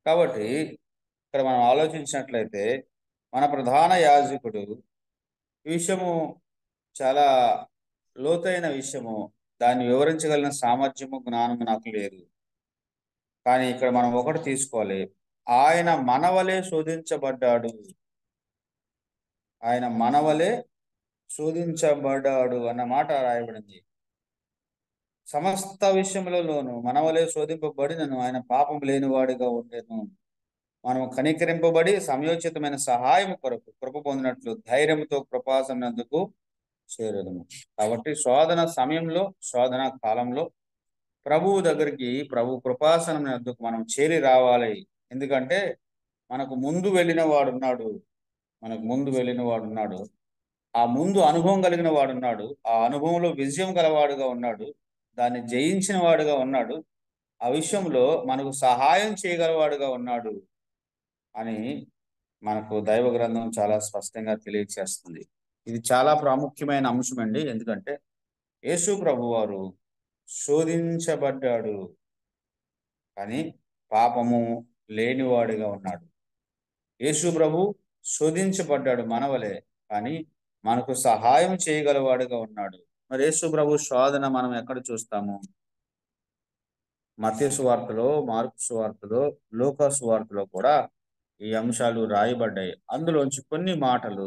కాబట్టి ఇక్కడ మనం ఆలోచించినట్లయితే మన ప్రధాన యాజకుడు, ఈ విషయము చాలా లోతైన విషయము, దాన్ని వివరించగలిగిన సామర్థ్యము జ్ఞానము నాకు లేదు. కానీ ఇక్కడ మనం ఒకటి తీసుకోవాలి, ఆయన మనవలే శోధించబడ్డాడు. ఆయన మనవలే శోధించబడ్డాడు అన్న మాట రాయబడింది. సమస్త విషయములలోనూ మనవలే శోధింపబడినను ఆయన పాపం లేనివాడిగా ఉండెను. మనం కనికరింపబడి సమయోచితమైన సహాయం కొరకు కృప పొందినట్లు ధైర్యంతో కృపాసనందుకు చేరుదము. కాబట్టి శోధన సమయంలో, శోధన కాలంలో ప్రభువు దగ్గరికి, ప్రభు కృపాసనం వద్దకు మనం చేరి రావాలి. ఎందుకంటే మనకు ముందు వెళ్ళిన వాడున్నాడు, ఆ ముందు అనుభవం కలిగిన వాడున్నాడు, ఆ అనుభవంలో విజయం గలవాడుగా ఉన్నాడు, దాన్ని జయించిన వాడుగా ఉన్నాడు, ఆ విషయంలో మనకు సహాయం చేయగలవాడుగా ఉన్నాడు అని మనకు దైవ గ్రంథం చాలా స్పష్టంగా తెలియజేస్తుంది. ఇది చాలా ప్రాముఖ్యమైన అంశం అండి. ఎందుకంటే యేసు ప్రభు వారు శోధించబడ్డాడు, కానీ పాపము లేనివాడిగా ఉన్నాడు. యేసు ప్రభు శోధించబడ్డాడు మనవలే, కానీ మనకు సహాయం చేయగలవాడుగా ఉన్నాడు. మరి యేసు ప్రభు శోధన మనం ఎక్కడ చూస్తాము? మత్తయి సువార్తలో, మార్కు సువార్తలో, లూకా సువార్తలో కూడా ఈ అంశాలు రాయబడ్డాయి. అందులోంచి కొన్ని మాటలు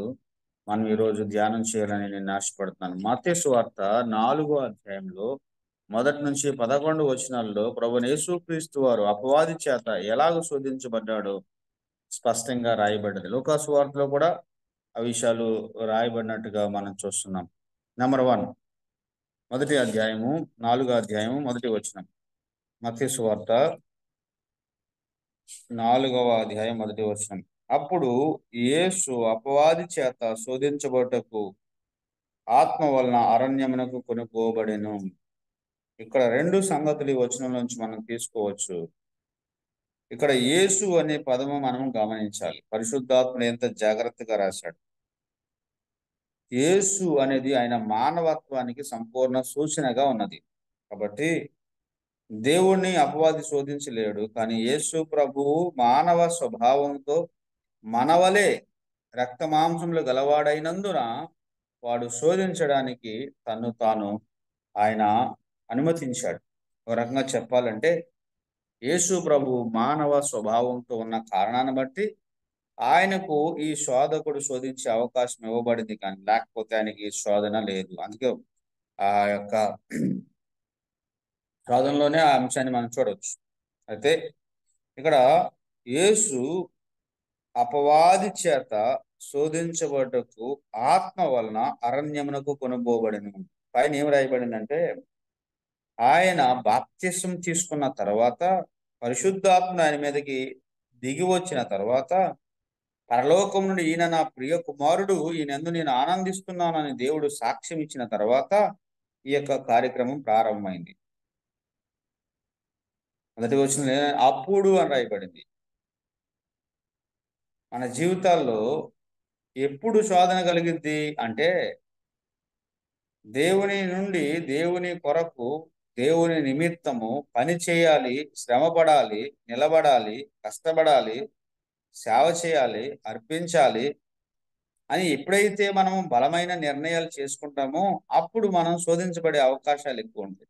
మనం ఈరోజు ధ్యానం చేయాలని నేను ఆశపడుతున్నాను. మత్తయి సువార్త 4వ అధ్యాయంలో 1 నుంచి 11 వచనాల్లో ప్రభువైన యేసుక్రీస్తు వారు అపవాది చేత ఎలాగ శోధించబడ్డాడో స్పష్టంగా రాయబడ్డది. లూకా సువార్తలో కూడా ఆ విషయాలు రాయబడినట్టుగా మనం చూస్తున్నాం. నెంబర్ 1, మొదటి అధ్యాయము 4వ అధ్యాయము మొదటి వచనం. మత్తయి సువార్త 4వ అధ్యాయం మొదటి వచనం. అప్పుడు యేసు అపవాది చేత శోధించబడుటకు ఆత్మ వలన అరణ్యమునకు కొనుక్కోబడెను. ఇక్కడ 2 సంగతులు ఈ వచనం నుంచి మనం తీసుకోవచ్చు. ఇక్కడ యేసు అనే పదము మనం గమనించాలి. పరిశుద్ధాత్ముడు ఎంత జాగ్రత్తగా రాశాడు. యేసు అనేది ఆయన మానవత్వానికి సంపూర్ణ సూచనగా ఉన్నది. కాబట్టి దేవుణ్ణి అపవాది శోధించలేడు. కానీ యేసు ప్రభువు మానవ స్వభావంతో మనవలే రక్త మాంసములు గలవాడైనందున వాడు శోధించడానికి తను తాను ఆయన అనుమతించాడు. ఒక రకంగా చెప్పాలంటే యేసు ప్రభు మానవ స్వభావంతో ఉన్న కారణాన్ని బట్టి ఆయనకు ఈ శోధకుడు శోధించే అవకాశం ఇవ్వబడింది, కానీ లేకపోతే ఆయనకి ఈ శోధన లేదు. అందుకే ఆ యొక్క శోధనలోనే ఆ అంశాన్ని మనం చూడవచ్చు. అయితే ఇక్కడ యేసు అపవాది చేత శోధించబడ్డకు ఆత్మ వలన అరణ్యమునకు కొనుక్కోబడెను. పైన ఏం రాయబడిందంటే ఆయన బాప్తిసం తీసుకున్న తర్వాత పరిశుద్ధాత్మ ఆయన మీదకి దిగి వచ్చిన తర్వాత పరలోకం నుండి ఈయన నా ప్రియ కుమారుడు, ఈయనందు నేను ఆనందిస్తున్నానని దేవుడు సాక్ష్యం ఇచ్చిన తర్వాత ఈ యొక్క కార్యక్రమం ప్రారంభమైంది. మొదటి వచనం అప్పుడు అని రాయబడింది. మన జీవితాల్లో ఎప్పుడు శోధన కలిగిద్ది అంటే దేవుని నుండి, దేవుని కొరకు, దేవుని నిమిత్తము పని చేయాలి, శ్రమపడాలి, నిలబడాలి, కష్టపడాలి, సేవ చేయాలి, అర్పించాలి అని ఎప్పుడైతే మనం బలమైన నిర్ణయాలు చేసుకుంటామో అప్పుడు మనం శోధించబడే అవకాశాలు ఎక్కువ ఉంటాయి.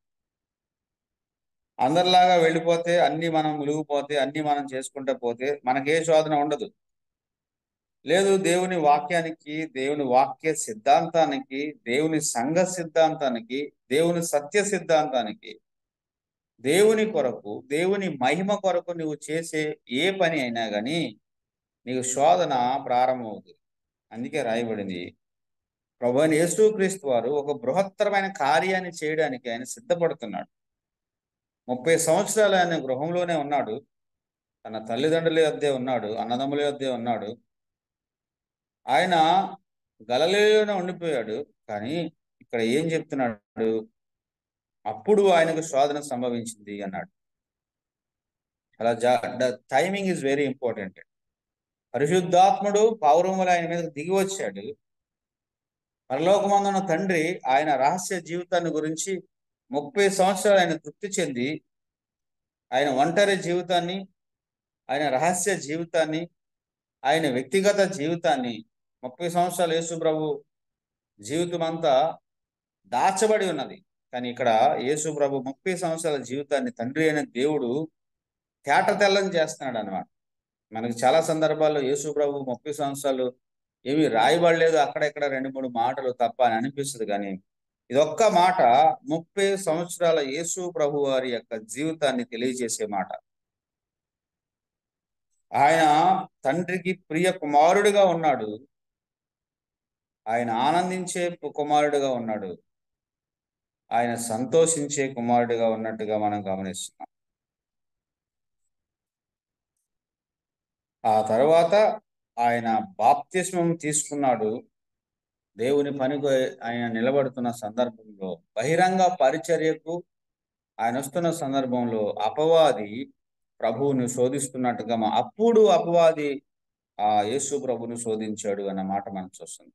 అందరిలాగా వెళ్ళిపోతే, అన్ని మనం మునిగిపోతే, అన్ని మనం చేసుకుంటూ పోతే మనకే శోధన ఉండదు. లేదు, దేవుని వాక్యానికి, దేవుని వాక్య సిద్ధాంతానికి, దేవుని సంఘ సిద్ధాంతానికి, దేవుని సత్య సిద్ధాంతానికి, దేవుని కొరకు, దేవుని మహిమ కొరకు నువ్వు చేసే ఏ పని అయినా కానీ నీకు శోధన ప్రారంభమవుతుంది. అందుకే రాయబడింది ప్రభువైన యేసుక్రీస్తు వారు ఒక బృహత్తరమైన కార్యాన్ని చేయడానికి ఆయన సిద్ధపడుతున్నాడు. 30 సంవత్సరాలు ఆయన గృహంలోనే ఉన్నాడు, తన తల్లిదండ్రుల యొద్దే ఉన్నాడు, అన్నదమ్ముల యొద్దే ఉన్నాడు. ఆయన గలిలయలోనే ఉండిపోయాడు. కానీ ఇక్కడ ఏం చెప్తున్నాడు? అప్పుడు ఆయనకు శోధన సంభవించింది అన్నాడు. అలా టైమింగ్ ఈజ్ వెరీ ఇంపార్టెంట్. పరిశుద్ధాత్ముడు పౌరములు ఆయన మీద దిగి వచ్చాడు. పరలోకమందున్న తండ్రి ఆయన రహస్య జీవితాన్ని గురించి 30 సంవత్సరాలు ఆయన తృప్తి చెంది ఆయన ఒంటరి జీవితాన్ని, ఆయన రహస్య జీవితాన్ని, ఆయన వ్యక్తిగత జీవితాన్ని 30 సంవత్సరాలు యేసు ప్రభు జీవితం అంతా దాచబడి ఉన్నది. కానీ ఇక్కడ యేసు ప్రభు 30 సంవత్సరాల జీవితాన్ని తండ్రి అయిన దేవుడు తేట తెల్లం చేస్తున్నాడు అన్నమాట. మనకి చాలా సందర్భాల్లో యేసు ప్రభు 30 సంవత్సరాలు ఏమి రాయబడలేదు, అక్కడెక్కడ 2-3 మాటలు తప్ప అని అనిపిస్తుంది. కానీ ఇదొక్క మాట 30 సంవత్సరాల యేసు ప్రభు వారి యొక్క జీవితాన్ని తెలియజేసే మాట. ఆయన తండ్రికి ప్రియ కుమారుడిగా ఉన్నాడు, ఆయన ఆనందించే కుమారుడిగా ఉన్నాడు, ఆయన సంతోషించే కుమారుడిగా ఉన్నట్టుగా మనం గమనిస్తున్నాం. ఆ తర్వాత ఆయన బాప్తిస్మం తీసుకున్నాడు. దేవుని పనికి ఆయన నిలబడుతున్న సందర్భంలో, బహిరంగ పరిచర్యకు ఆయన వస్తున్న సందర్భంలో అపవాది ప్రభువును శోధిస్తున్నట్టుగా అప్పుడు అపవాది యేసు ప్రభువును శోధించాడు అన్న మాట మనం చూస్తుంది.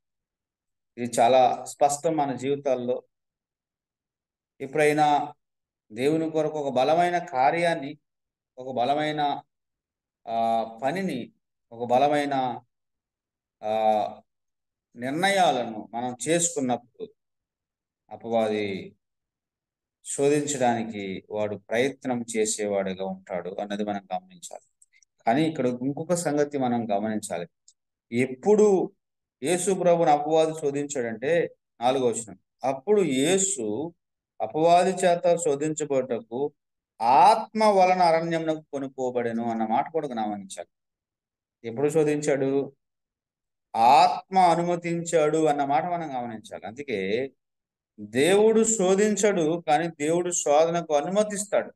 ఇది చాలా స్పష్టం మన జీవితాల్లో. ఎప్పుడైనా దేవుని కొరకు ఒక బలమైన కార్యాన్ని, ఒక బలమైన పనిని, ఒక బలమైన నిర్ణయాలను మనం చేసుకున్నప్పుడు అపవాది శోధించడానికి వాడు ప్రయత్నం చేసేవాడుగా ఉంటాడు అన్నది మనం గమనించాలి. కానీ ఇక్కడ ఇంకొక సంగతి మనం గమనించాలి. ఎప్పుడు యేసు ప్రభువును అపవాది శోధించాడంటే 4వ వచనం, అప్పుడు యేసు అపవాది చేత శోధించబడ్డకు ఆత్మ వలన అరణ్యమునకు కొనుక్కోబడెను అన్న మాట కూడా గమనించాలి. ఎప్పుడు శోధించాడు? ఆత్మ అనుమతించాడు అన్న మాట మనం గమనించాలి. అందుకే దేవుడు శోధించడు, కానీ దేవుడు శోధనకు అనుమతిస్తాడు.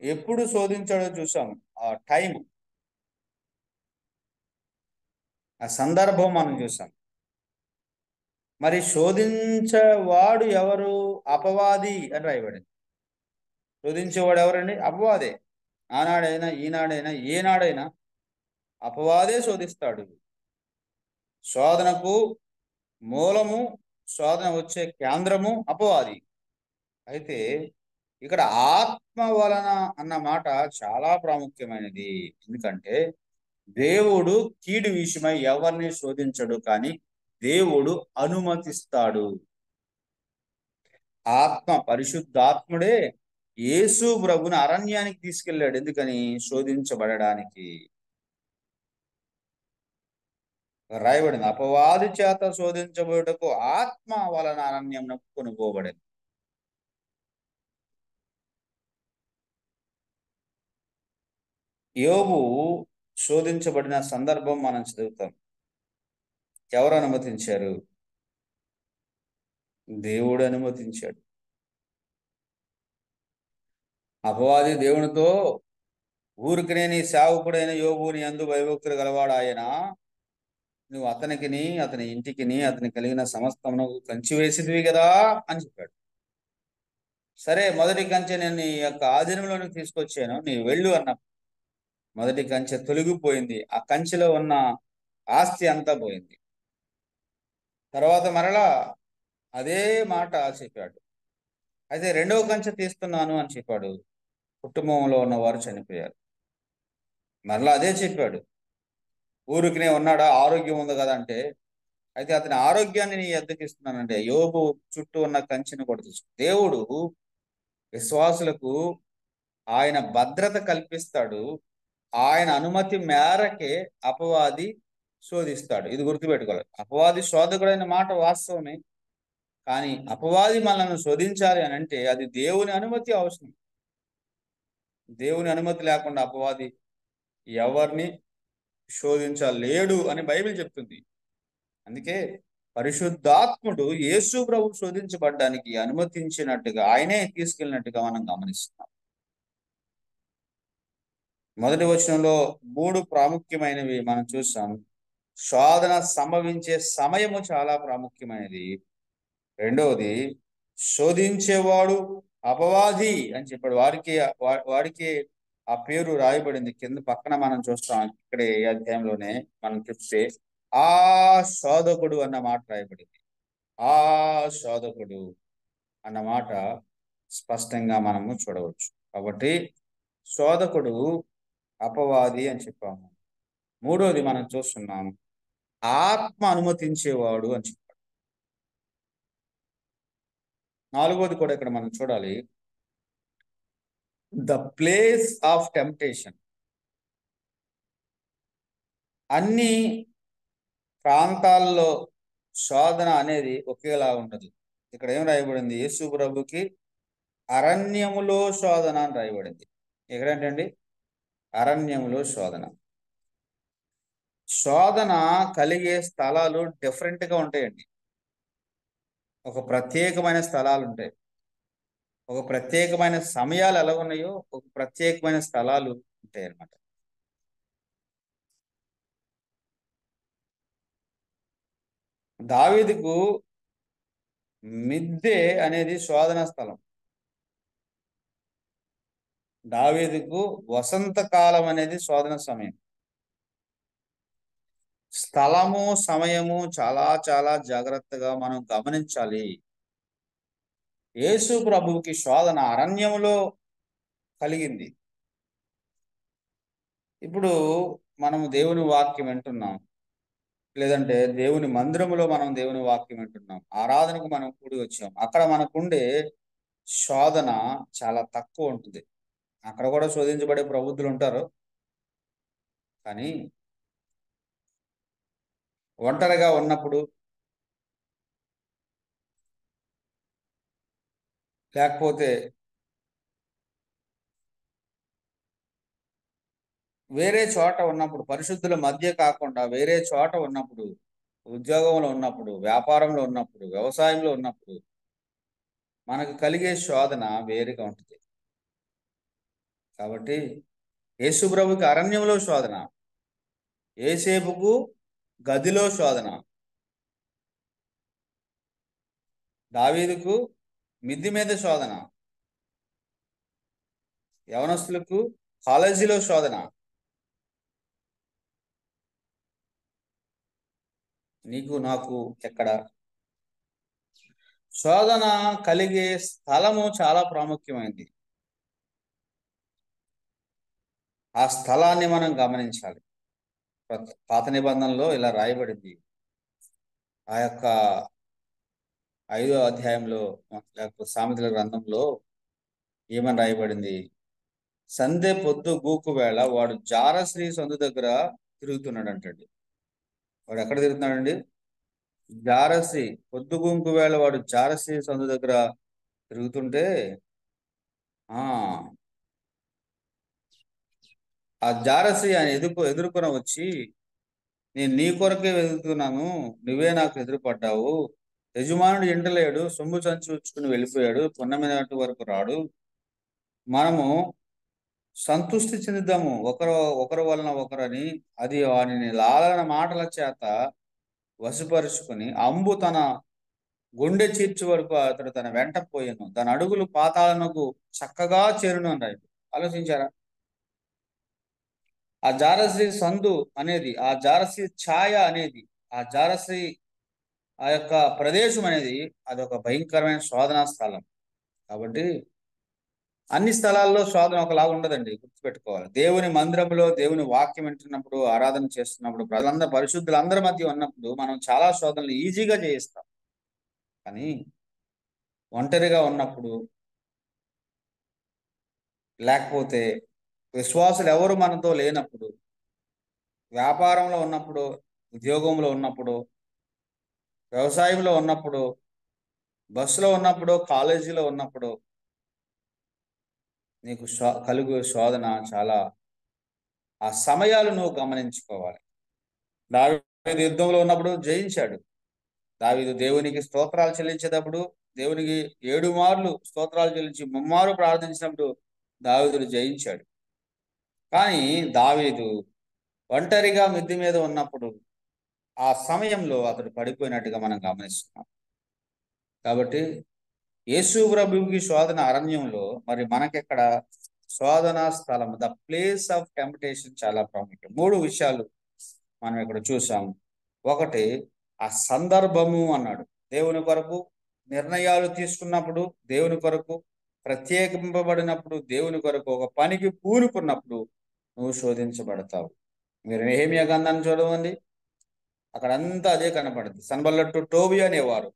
ఎప్పుడు శోధించాడో చూసాం. ఆ టైం, ఆ సందర్భం మనం చూసాం. మరి శోధించేవాడు ఎవరు? అపవాది అని రాయబడింది. శోధించేవాడు ఎవరండి? అపవాదే. ఆనాడైనా ఈనాడైనా ఏనాడైనా అపవాదే శోధిస్తాడు. శోధనకు మూలము, శోధన వచ్చే కేంద్రము అపవాది. అయితే ఇక్కడ ఆత్మ వలన అన్న మాట చాలా ప్రాముఖ్యమైనది. ఎందుకంటే దేవుడు కీడు విషయమై ఎవరిని శోధించడు, కానీ దేవుడు అనుమతిస్తాడు. ఆత్మ, పరిశుద్ధాత్ముడే యేసు ప్రభుని అరణ్యానికి తీసుకెళ్ళాడు. ఎందుకని? శోధించబడడానికి. రాయబడింది, అపవాది చేత శోధించబడుటకు ఆత్మ వలన అరణ్యం కొనుక్కోబడింది. యోబు శోధించబడిన సందర్భం మనం చదువుతాం. ఎవరు అనుమతించారు? దేవుడు అనుమతించాడు. అపవాది దేవునితో, ఊరికనే నీ సేవకుడైన యోబు నీ యందు భయభక్తులు గలవాడు ఆయన, నువ్వు అతనికిని అతని ఇంటికిని అతని కలిగిన సమస్తమునకు కంచి వేసిదివి కదా అని చెప్పాడు. సరే, మొదటి కంచె నేను నీ యొక్క ఆధీనంలోనికి తీసుకొచ్చాను, నీ వెళ్ళు అన్న. మొదటి కంచె తొలగిపోయింది, ఆ కంచెలో ఉన్న ఆస్తి అంతా పోయింది. తర్వాత మరలా అదే మాట చెప్పాడు. అయితే రెండవ కంచె తీస్తున్నాను అని చెప్పాడు. కుటుంబంలో ఉన్నవారు చనిపోయారు. మరలా అదే చెప్పాడు. ఊరికినే ఉన్నాడా, ఆరోగ్యం ఉంది కదా అంటే, అయితే అతని ఆరోగ్యాన్ని నీ ఎద్దకు ఇస్తున్నానంటే యోబు చుట్టూ ఉన్న కంచెను కూడా తీసుకు. దేవుడు విశ్వాసులకు ఆయన భద్రత కల్పిస్తాడు. ఆయన అనుమతి మేరకే అపవాది శోధిస్తాడు. ఇది గుర్తుపెట్టుకోవాలి. అపవాది శోధకుడైన మాట వాస్తవమే, కానీ అపవాది మనల్ని శోధించాలి అని అంటే అది దేవుని అనుమతి అవసరం. దేవుని అనుమతి లేకుండా అపవాది ఎవరిని శోధించలేడు అని బైబిల్ చెప్తుంది. అందుకే పరిశుద్ధాత్ముడు యేసు ప్రభు శోధించబడ్డానికి అనుమతించినట్టుగా, ఆయనే తీసుకెళ్ళినట్టుగా మనం గమనిస్తున్నాం. మొదటి వచనంలో 3 ప్రాముఖ్యమైనవి మనం చూసాం. శోధన సంభవించే సమయము చాలా ప్రాముఖ్యమైనది. రెండవది, శోధించేవాడు అపవాది అని చెప్పాడు. వాడికి ఆ పేరు రాయబడింది. కింద పక్కన మనం చూస్తాం. ఇక్కడే ఈ అధ్యాయంలోనే మనం చెప్తే ఆ శోధకుడు అన్న మాట రాయబడింది. ఆ శోధకుడు అన్న మాట స్పష్టంగా మనము చూడవచ్చు. కాబట్టి శోధకుడు అపవాది అని చెప్పాము. మూడోది మనం చూస్తున్నాం, ఆత్మ అనుమతించేవాడు అని చెప్పాడు. నాలుగోది కూడా ఇక్కడ మనం చూడాలి, ద ప్లేస్ ఆఫ్ టెంప్టేషన్. అన్ని ప్రాంతాల్లో శోధన అనేది ఒకేలా ఉండదు. ఇక్కడ ఏం రాయబడింది? యేసు ప్రభుకి అరణ్యములో శోధన అని రాయబడింది. ఎక్కడేంటండి? అరణ్యములో శోధన. శోధన కలిగే స్థలాలు డిఫరెంట్గా ఉంటాయండి. ఒక ప్రత్యేకమైన స్థలాలు ఉంటాయి. ఒక ప్రత్యేకమైన సమయాలు ఎలా ఉన్నాయో ఒక ప్రత్యేకమైన స్థలాలు ఉంటాయి అన్నమాట. దావీదుకు మిద్దె అనేది శోధన స్థలం. దావీదుకు వసంతకాలం అనేది శోధన సమయం. స్థలము, సమయము చాలా చాలా జాగ్రత్తగా మనం గమనించాలి. యేసు ప్రభువుకి శోధన అరణ్యములో కలిగింది. ఇప్పుడు మనము దేవుని వాక్యం వింటున్నాం, లేదంటే దేవుని మందిరములో మనం దేవుని వాక్యం వింటున్నాం, ఆరాధనకు మనం కూడి వచ్చాం. అక్కడ మనకుండే శోధన చాలా తక్కువ ఉంటుంది. అక్కడ కూడా శోధించబడే ప్రబుద్ధులు ఉంటారు, కానీ ఒంటరిగా ఉన్నప్పుడు, లేకపోతే వేరే చోట ఉన్నప్పుడు, పరిశుద్ధుల మధ్య కాకుండా వేరే చోట ఉన్నప్పుడు, ఉద్యోగంలో ఉన్నప్పుడు, వ్యాపారంలో ఉన్నప్పుడు, వ్యవసాయంలో ఉన్నప్పుడు మనకు కలిగే శోధన వేరుగా ఉంటుంది. కాబట్టి యేసు ప్రభుకి అరణ్యంలో శోధన, యేసేపుకు గదిలో శోధన, దావీదుకు మిద్ది మీద శోధన, యవనస్తులకు కాలేజీలో శోధన. నీకు నాకు ఎక్కడ? శోధన కలిగే స్థలము చాలా ప్రాముఖ్యమైనది. ఆ స్థలాన్ని మనం గమనించాలి. పాత నిబంధనలో ఇలా రాయబడింది. ఆ యొక్క 5వ అధ్యాయంలో లేకపోతే సామెతల గ్రంథంలో ఏమని రాయబడింది? సంధ్య పొద్దు గూకు వేళ వాడు జారశ్రీ సందు దగ్గర తిరుగుతున్నాడు అంటండి. వాడు ఎక్కడ తిరుగుతున్నాడండి? జారశ్రీ పొద్దు గుంకు వేళ వాడు జారశ్రీ సందు దగ్గర తిరుగుతుంటే ఆ జారశ్రీ ఆయన ఎదుర్కొని వచ్చి, నేను నీ కొరకే వెతుకుతున్నాను, నువ్వే నాకు ఎదురుపడ్డావు, యజమానుడు ఇంటలేడు, సొమ్ము సంచి ఉంచుకుని వెళ్ళిపోయాడు, పున్నమినటి వరకు రాడు, మనము సంతృష్టి చెందుదాము ఒకరి వలన ఒకరని, అది వారిని లాలన మాటల చేత వశపరుచుకుని అంబు తన గుండె చీర్చి వరకు అతడు తన వెంట పోయాను, తన అడుగులు పాతాళనకు చక్కగా చేరును అని ఆలోచించారా? ఆ జారశ్రీ సందు అనేది, ఆ జారశ్రీ ఛాయ అనేది, ఆ జారశ్రీ ఆ యొక్క ప్రదేశం అనేది అదొక భయంకరమైన శోధనా స్థలం. కాబట్టి అన్ని స్థలాల్లో శోధన ఒకలా ఉండదండి, గుర్తుపెట్టుకోవాలి. దేవుని మందిరంలో దేవుని వాక్యం వింటున్నప్పుడు, ఆరాధన చేస్తున్నప్పుడు, ప్రజలందరూ పరిశుద్ధులందరి మధ్య ఉన్నప్పుడు మనం చాలా శోధనలు ఈజీగా చేయిస్తాం. కానీ ఒంటరిగా ఉన్నప్పుడు, లేకపోతే విశ్వాసులు ఎవరు మనతో లేనప్పుడు, వ్యాపారంలో ఉన్నప్పుడు, ఉద్యోగంలో ఉన్నప్పుడు, వ్యవసాయంలో ఉన్నప్పుడు, బస్సులో ఉన్నప్పుడు, కాలేజీలో ఉన్నప్పుడు నీకు కలుగు శోధన చాలా. ఆ సమయాలు నువ్వు గమనించుకోవాలి. దావీదు యుద్ధంలో ఉన్నప్పుడు జయించాడు. దావీదు దేవునికి స్తోత్రాలు చెల్లించేటప్పుడు, దేవునికి 7 మార్లు స్తోత్రాలు చెల్లించి 3 మార్లు ప్రార్థించినప్పుడు దావీదుడు జయించాడు. కానీ దావీదు ఒంటరిగా మిద్ది మీద ఉన్నప్పుడు ఆ సమయంలో అతడు పడిపోయినట్టుగా మనం గమనిస్తున్నాం. కాబట్టి యేసు ప్రభువుకి శోధన అరణ్యంలో, మరి మనకెక్కడ శోధన స్థలం, ద ప్లేస్ ఆఫ్ టెంప్టేషన్ చాలా ప్రాముఖ్యం. 3 విషయాలు మనం ఇక్కడ చూసాం. ఒకటి, ఆ సందర్భము అన్నాడు. దేవుని కొరకు నిర్ణయాలు తీసుకున్నప్పుడు, దేవుని కొరకు ప్రత్యేకింపబడినప్పుడు, దేవుని కొరకు ఒక పనికి పూనుకున్నప్పుడు నువ్వు శోధించబడతావు. మీరు నెహెమ్యా గ్రంథాన్ని చూడవండి, అక్కడంతా అదే కనపడుతుంది. సన్బల్లట్టు టోబియా అనేవారు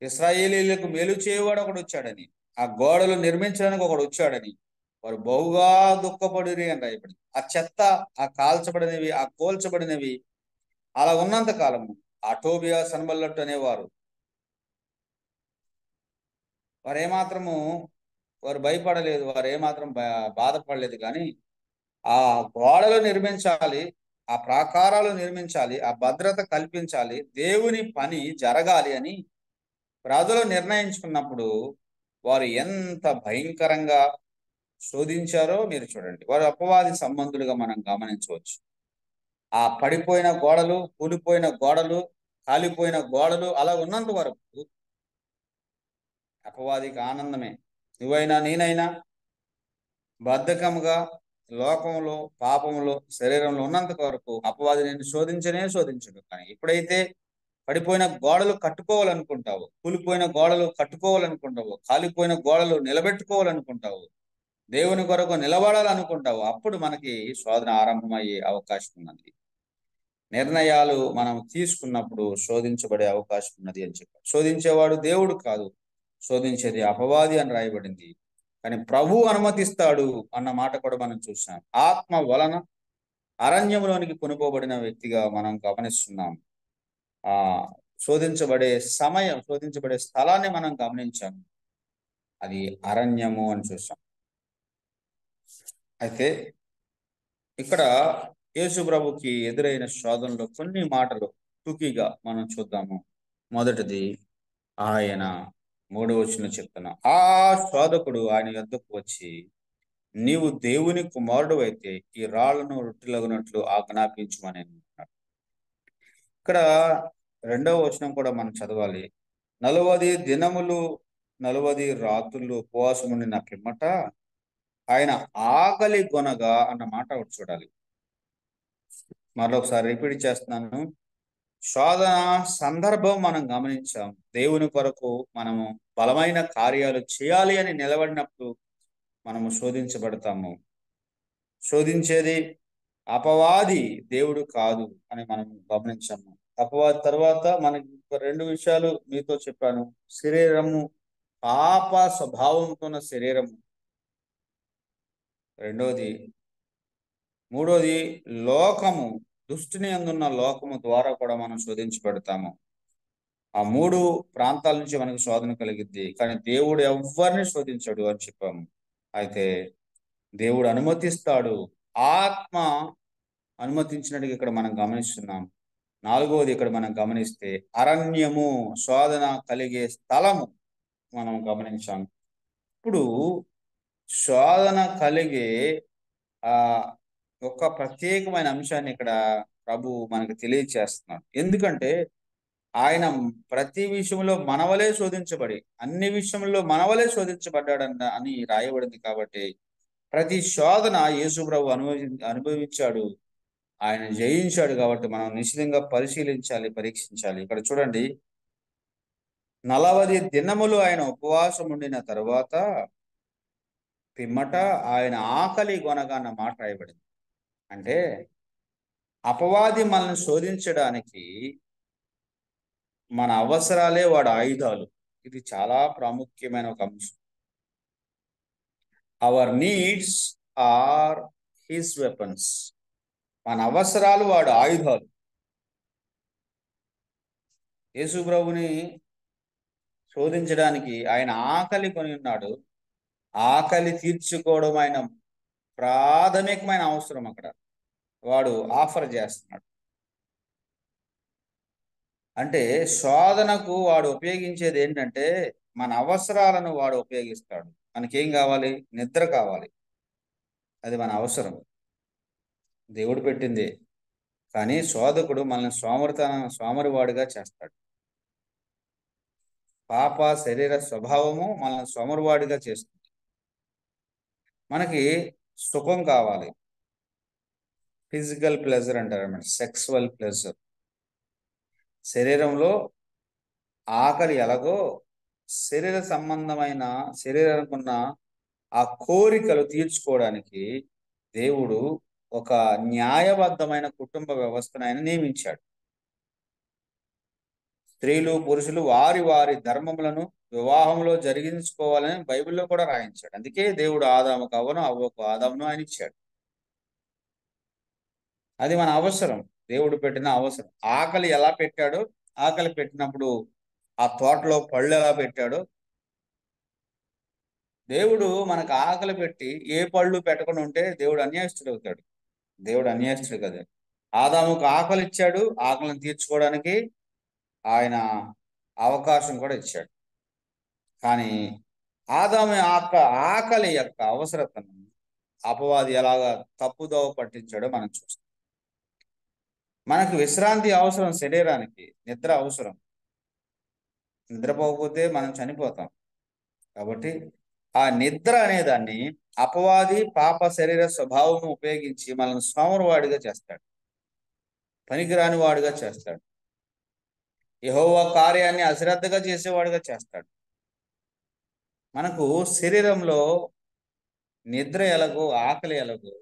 ఇశ్రాయేలీలకు మేలు చేయవాడు ఒకడు వచ్చాడని, ఆ గోడలు నిర్మించడానికి ఒకడు వచ్చాడని వారు బహుగా దుఃఖపడిరి అని రాయబడింది. ఆ చెత్త, ఆ కాల్చబడినవి, ఆ కోల్చబడినవి అలా ఉన్నంత కాలము ఆ టోబియా, సన్బల్లట్టు అనేవారు వారు భయపడలేదు, వారు ఏమాత్రం బాధపడలేదు. కానీ ఆ గోడలు నిర్మించాలి, ఆ ప్రాకారాలు నిర్మించాలి, ఆ భద్రత కల్పించాలి, దేవుని పని జరగాలి అని ప్రజలు నిర్ణయించుకున్నప్పుడు వారు ఎంత భయంకరంగా శోధించారో మీరు చూడండి. వారు అపవాది సంబంధులుగా మనం గమనించవచ్చు. ఆ పడిపోయిన గోడలు, కూలిపోయిన గోడలు, కాలిపోయిన గోడలు అలా ఉన్నంత వరకు అపవాదికి ఆనందమే. నువ్వైనా నేనైనా బద్ధకముగా లోకంలో, పాపంలో, శరీరంలో ఉన్నంత వరకు అపవాది నిన్ను శోధించడు. కానీ ఎప్పుడైతే పడిపోయిన గోడలు కట్టుకోవాలనుకుంటావు, కూలిపోయిన గోడలు కట్టుకోవాలనుకుంటావు, కాలిపోయిన గోడలు నిలబెట్టుకోవాలనుకుంటావు, దేవుని కొరకు నిలబడాలనుకుంటావు, అప్పుడు మనకి శోధన ఆరంభమయ్యే అవకాశం ఉన్నది. నిర్ణయాలు మనం తీసుకున్నప్పుడు శోధించబడే అవకాశం ఉన్నది అని చెప్పారు. శోధించేవాడు దేవుడు కాదు, శోధించేది అపవాది అని రాయబడింది. కానీ ప్రభు అనుమతిస్తాడు అన్న మాట కూడా మనం చూసాం. ఆత్మ వలన అరణ్యంలోనికి కొనుకోబడిన వ్యక్తిగా మనం గమనిస్తున్నాం. శోధించబడే స్థలాన్ని మనం గమనించాము, అది అరణ్యము అని చూసాం. అయితే ఇక్కడ యేసు ప్రభుకి ఎదురైన శోధనలో కొన్ని మాటలు టూకీగా మనం చూద్దాము. మొదటిది, ఆయన 3వ వచనంలో చెప్తున్నా, ఆ శోధకుడు ఆయన యొద్దకు వచ్చి, నీవు దేవుని కుమారుడు అయితే ఈ రాళ్లను రొట్టెలగునట్లు ఆజ్ఞాపించమని అన్నాడు. ఇక్కడ 2వ వచనం కూడా మనం చదవాలి. 40 దినములు 40 రాత్రులు ఉపవాసం ఉండిన పిమ్మట ఆయన ఆకలి కొనగా అన్న మాట ఒకటి చూడాలి. మరొకసారి రిపీట్ చేస్తున్నాను. శోధన సందర్భం మనం గమనించాం. దేవుని కొరకు మనము బలమైన కార్యాలు చేయాలి అని నిలబడినప్పుడు మనము శోధించబడతాము. శోధించేది అపవాది, దేవుడు కాదు అని మనం గమనించాము. అపవాది తర్వాత మనకి 2 విషయాలు మీతో చెప్పాను. శరీరము, పాప స్వభావంతో ఉన్న శరీరము, రెండోది. మూడోది, లోకము, దుష్టుని అందున్న లోకము ద్వారా కూడా మనం శోధించబడతాము. ఆ 3 ప్రాంతాల నుంచి మనకు శోధన కలిగిద్ది. కానీ దేవుడు ఎవరిని శోధించాడు అని చెప్పాము. అయితే దేవుడు అనుమతిస్తాడు. ఆత్మ అనుమతించినట్టుగా ఇక్కడ మనం గమనిస్తున్నాం. 4వది ఇక్కడ మనం గమనిస్తే అరణ్యము, శోధన కలిగే స్థలము మనం గమనించాం. ఇప్పుడు శోధన కలిగే ఒక ప్రత్యేకమైన అంశాన్ని ఇక్కడ ప్రభు మనకు తెలియచేస్తున్నాడు. ఎందుకంటే ఆయన ప్రతి విషయంలో మనవలే శోధించబడి, అన్ని విషయంలో మనవలే శోధించబడ్డాడన్న అని రాయబడింది. కాబట్టి ప్రతి శోధన యేసు ప్రభు అనుభవించాడు, ఆయన జయించాడు. కాబట్టి మనం నిశ్చితంగా పరిశీలించాలి, పరీక్షించాలి. ఇక్కడ చూడండి, 40 దినములు ఆయన ఉపవాసం ఉండిన తర్వాత పిమ్మట ఆయన ఆకలి కొనగా అన్న మాట రాయబడింది. అంటే అపవాది మనల్ని శోధించడానికి మన అవసరాలే వాడు ఆయుధాలు. ఇది చాలా ప్రాముఖ్యమైన ఒక అంశం. Our needs are his weapons. మన అవసరాలు వాడు ఆయుధాలు. యేసు ప్రభుని శోధించడానికి ఆయన ఆకలి కొని ఉన్నాడు. ఆకలి తీర్చుకోవడం ఆయన ప్రాథమికమైన అవసరం. అక్కడ వాడు ఆఫర్ చేస్తున్నాడు. అంటే శోధనకు వాడు ఉపయోగించేది ఏంటంటే మన అవసరాలను వాడు ఉపయోగిస్తాడు. మనకేం కావాలి? నిద్ర కావాలి. అది మన అవసరం, దేవుడు పెట్టింది. కానీ శోధకుడు మనల్ని సోమరివాడిగా చేస్తాడు. పాప శరీర స్వభావము మనల్ని సోమరివాడిగా చేస్తుంది. మనకి సుఖం కావాలి, ఫిజికల్ ప్లెజర్ అంటారు అన్నమాట, సెక్సువల్ ప్లెజర్. శరీరంలో ఆకలి ఎలాగో శరీర సంబంధమైన శరీరానికి ఉన్న ఆ కోరికలు తీర్చుకోవడానికి దేవుడు ఒక న్యాయబద్ధమైన కుటుంబ వ్యవస్థను ఆయన నియమించాడు. స్త్రీలు పురుషులు వారి వారి ధర్మములను వివాహంలో జరిగించుకోవాలని బైబిల్లో కూడా రాయించాడు. అందుకే దేవుడు ఆదాముకు అవ్వను, అవ్వకు ఆదామును ఆయన ఇచ్చాడు. అది మన అవసరం, దేవుడు పెట్టిన అవసరం. ఆకలి ఎలా పెట్టాడో, ఆకలి పెట్టినప్పుడు ఆ తోటలో పళ్ళు ఎలా పెట్టాడో, దేవుడు మనకు ఆకలి పెట్టి ఏ పళ్ళు పెట్టకుండా ఉంటే దేవుడు అన్యాయస్తుడు అవుతాడు. దేవుడు అన్యాయస్తుడు కదా. ఆదాముకు ఆకలి ఇచ్చాడు, ఆకలిని తీర్చుకోవడానికి ఆయన అవకాశం కూడా ఇచ్చాడు. కానీ ఆదాము ఆకలి యొక్క అవసరతను అపవాది ఎలాగా తప్పుదోవ పట్టించాడో మనం చూస్తాం. మనకు విశ్రాంతి అవసరం, శరీరానికి నిద్ర అవసరం. నిద్రపోకపోతే మనం చనిపోతాం. కాబట్టి ఆ నిద్ర అనేదాన్ని అపవాది పాప శరీర స్వభావం ఉపయోగించి మనల్ని సోమరివాడిగా చేస్తాడు, పనికిరాని వాడిగా చేస్తాడు, యెహోవా కార్యాన్ని అశ్రద్ధగా చేసేవాడిగా చేస్తాడు. మనకు శరీరంలో నిద్ర ఎలాగో, ఆకలి ఎలాగో,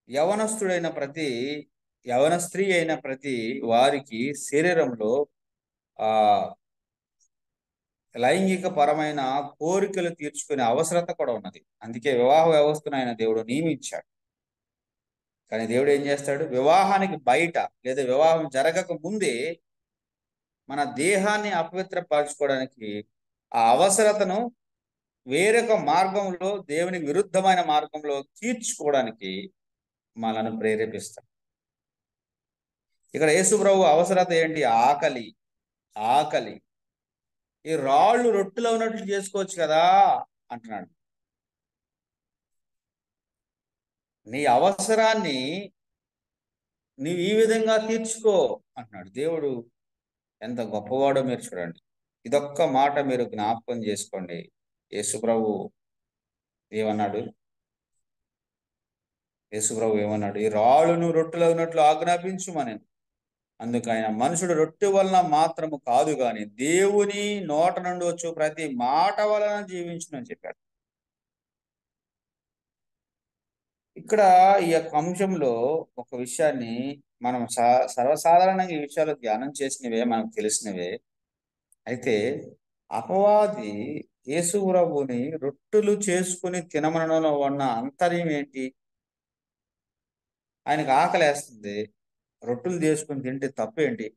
యవన స్త్రీ అయిన ప్రతి వారికి శరీరంలో లైంగిక పరమైన కోరికలు తీర్చుకునే అవసరత కూడా ఉన్నది. అందుకే వివాహ వ్యవస్థను ఆయన దేవుడు నియమించాడు. కానీ దేవుడు ఏం చేస్తాడు? వివాహానికి బయట లేదా వివాహం జరగక ముందే మన దేహాన్ని అపవిత్రపరచుకోవడానికి ఆ అవసరతను వేరొక మార్గంలో, దేవునికి విరుద్ధమైన మార్గంలో తీర్చుకోవడానికి మనల్ని ప్రేరేపిస్తాడు. ఇక్కడ యేసుప్రభు అవసరత ఏంటి? ఆకలి. ఆకలి. ఈ రాళ్ళు రొట్టెలో ఉన్నట్లు చేసుకోవచ్చు కదా అంటున్నాడు. నీ అవసరాన్ని నీవు ఈ విధంగా తీర్చుకో అంటున్నాడు. దేవుడు ఎంత గొప్పవాడో మీరు చూడండి. ఇదొక్క మాట మీరు జ్ఞాపకం చేసుకోండి. యేసుప్రభు ఏమన్నాడు? యేసుప్రభు ఏమన్నాడు? ఈ రాళ్ళును రొట్టెలో ఉన్నట్లు ఆజ్ఞాపించుమని. అందుకు ఆయన మనుషుడు రొట్టె వలన మాత్రము కాదు గాని దేవుని నోట నుండి వచ్చు ప్రతి మాట వలన జీవించును అని చెప్పాడు. ఇక్కడ ఈ యొక్క అంశంలో ఒక విషయాన్ని మనం సర్వసాధారణంగా ఈ విషయాలు ధ్యానం చేసినవే, మనకు తెలిసినవే. అయితే అపవాది యేసు ప్రభుని రొట్టెలు చేసుకుని తినమనడంలో ఉన్న అంతర్యం ఏంటి? ఆయనకు ఆకలేస్తుంది, రొట్టెలు చేసుకుని తింటే తప్పేంటి?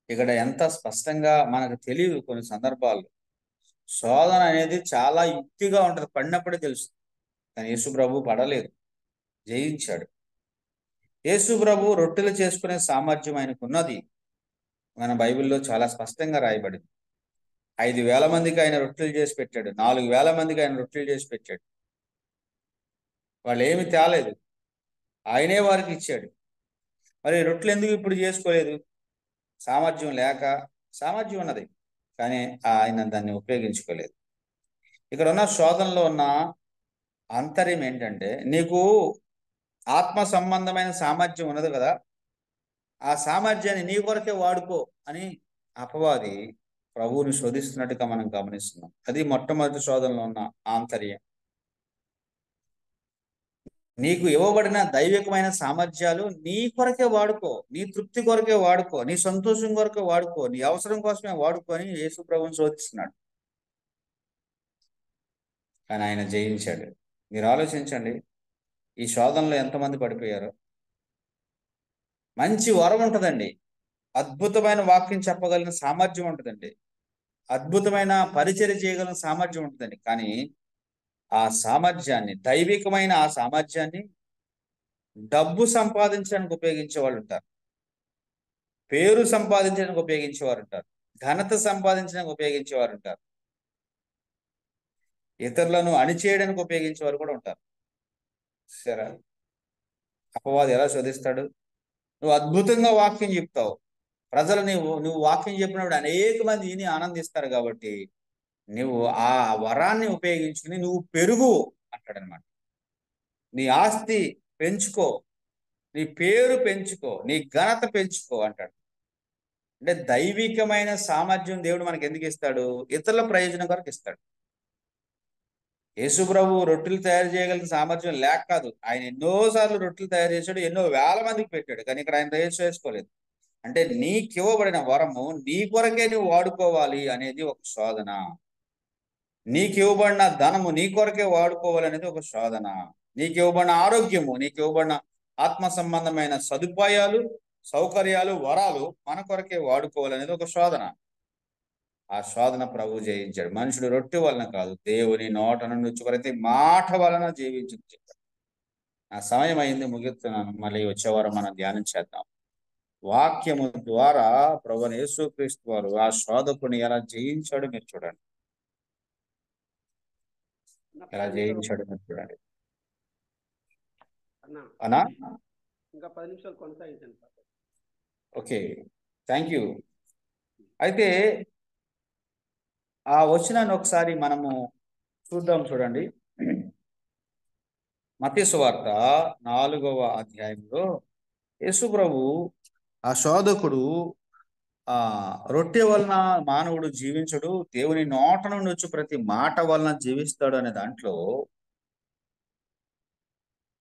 ఇక్కడ ఎంత స్పష్టంగా మనకు తెలియదు. కొన్ని సందర్భాల్లో శోధన అనేది చాలా యుక్తిగా ఉంటుంది, పడినప్పుడే తెలుసు. కానీ యేసు ప్రభు పడలేదు, జయించాడు. యేసు ప్రభు రొట్టెలు చేసుకునే సామర్థ్యం ఆయనకు ఉన్నది. మన బైబిల్లో చాలా స్పష్టంగా రాయబడింది. 5,000 మందికి ఆయన రొట్టెలు చేసి పెట్టాడు, 4,000 మందికి ఆయన రొట్టెలు చేసి పెట్టాడు. వాళ్ళు ఏమి తేలేదు, ఆయనే వారికి ఇచ్చాడు. మరి రొట్టెలు ఎందుకు ఇప్పుడు చేసుకోలేదు? సామర్థ్యం లేక? సామర్థ్యం ఉన్నది, కానీ ఆయన దాన్ని ఉపయోగించుకోలేదు. ఇక్కడ ఉన్న శోధనలో ఉన్న అంతర్యం ఏంటంటే, నీకు ఆత్మ సంబంధమైన సామర్థ్యం ఉన్నది కదా, ఆ సామర్థ్యాన్ని నీ కొరకే వాడుకో అని అపవాది ప్రభువుని శోధిస్తున్నట్టుగా మనం గమనిస్తున్నాం. అది మొట్టమొదటి శోధనలో ఉన్న ఆంతర్యం. నీకు ఇవ్వబడిన దైవికమైన సామర్థ్యాలు నీ కొరకే వాడుకో, నీ తృప్తి కొరకే వాడుకో, నీ సంతోషం కొరకే వాడుకో, నీ అవసరం కోసమే వాడుకో అని యేసు ప్రభువుని శోధిస్తున్నాడు. కానీ ఆయన జయించాడు. మీరు ఆలోచించండి, ఈ శోధనలో ఎంతమంది పడిపోయారో. మంచి వరం ఉంటుందండి, అద్భుతమైన వాక్యం చెప్పగలిగిన సామర్థ్యం ఉంటుందండి, అద్భుతమైన పరిచర్య చేయగలిగిన సామర్థ్యం ఉంటుందండి. కానీ ఆ సామర్థ్యాన్ని, దైవికమైన ఆ సామర్థ్యాన్ని డబ్బు సంపాదించడానికి ఉపయోగించే వాళ్ళు ఉంటారు, పేరు సంపాదించడానికి ఉపయోగించేవారు ఉంటారు, ఘనత సంపాదించడానికి ఉపయోగించేవారు ఉంటారు, ఇతరులను అణిచేయడానికి ఉపయోగించేవారు కూడా ఉంటారు. సరే, అపవాది ఎలా శోధిస్తాడు? నువ్వు అద్భుతంగా వాక్యం చెప్తావు, ప్రజలు నువ్వు వాక్యం చెప్పినప్పుడు అనేక మంది విని ఆనందిస్తారు, కాబట్టి నువ్వు ఆ వరాన్ని ఉపయోగించుకుని నువ్వు పెరుగు అంటాడనమాట. నీ ఆస్తి పెంచుకో, నీ పేరు పెంచుకో, నీ ఘనత పెంచుకో అంటాడు. అంటే దైవికమైన సామర్థ్యం దేవుడు మనకి ఎందుకు ఇస్తాడు? ఇతరుల ప్రయోజనం కొరకు ఇస్తాడు. యేసు ప్రభు రొట్టెలు తయారు చేయగలిగిన సామర్థ్యం లేక కాదు, ఆయన ఎన్నోసార్లు రొట్టెలు తయారు చేశాడు, ఎన్నో వేల మందికి పెట్టాడు. కానీ ఇక్కడ ఆయన తయారు చేసుకోలేదు. అంటే నీకు ఇవ్వబడిన వరము నీ కొరకే నువ్వు వాడుకోవాలి అనేది ఒక శోధన. నీకు ఇవ్వబడిన ధనము నీ కొరకే వాడుకోవాలి అనేది ఒక శోధన. నీకు ఇవ్వబడిన ఆరోగ్యము, నీకు ఇవ్వబడిన ఆత్మ సంబంధమైన సదుపాయాలు, సౌకర్యాలు, వరాలు మన కొరకే వాడుకోవాలనేది ఒక శోధన. ఆ శోధన ప్రభు జయించాడు. మనుషుడు రొట్టె వలన కాదు, దేవుని నోట నుండి వచ్చి ప్రతి మాట వలన జీవించు చెప్పాడు. నా సమయం అయింది, ముగిస్తున్నాను. మళ్ళీ వచ్చేవారం మనం ధ్యానం చేద్దాం. వాక్యము ద్వారా ప్రభువైన యేసుక్రీస్తు వారు ఆ శోధకుని ఎలా జయించాడు మీరు చూడండి, ఎలా జయించాడు మీరు చూడండి. అన్నా ఇంకా 10 నిమిషాలు కొనసాగించండి. Okay, thank you. అయితే ఆ వచనాన్ని ఒకసారి మనము చూద్దాం. చూడండి, మత్తయి సువార్త 4వ అధ్యాయంలో యేసు ప్రభు ఆ శోధకుడు రొట్టె వలన మానవుడు జీవించడు, దేవుని నోట నుండి వచ్చి ప్రతి మాట వలన జీవిస్తాడు అనే దాంట్లో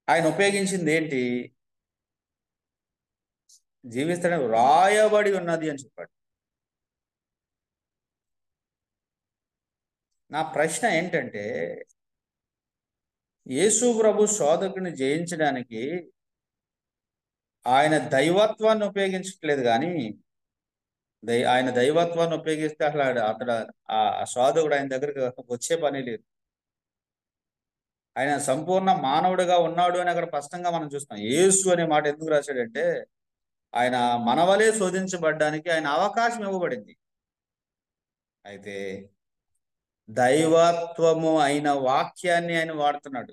ఆయన ఉపయోగించింది ఏంటి? జీవిస్తాడని రాయబడి ఉన్నది అని చెప్పాడు. నా ప్రశ్న ఏంటంటే, యేసు ప్రభు శోధకుని జయించడానికి ఆయన దైవత్వాన్ని ఉపయోగించట్లేదు, కానీ ఆయన దైవత్వాన్ని ఉపయోగిస్తే అసలు అతడు ఆ సాధకుడు ఆయన దగ్గరికి వచ్చే పని లేదు. ఆయన సంపూర్ణ మానవుడిగా ఉన్నాడు అని అక్కడ స్పష్టంగా మనం చూస్తాం. యేసు అనే మాట ఎందుకు రాశాడంటే ఆయన మనవలే శోధించబడ్డానికి ఆయన అవకాశం ఇవ్వబడింది. అయితే దైవత్వము అయిన వాక్యాన్ని ఆయన వాడుతున్నాడు.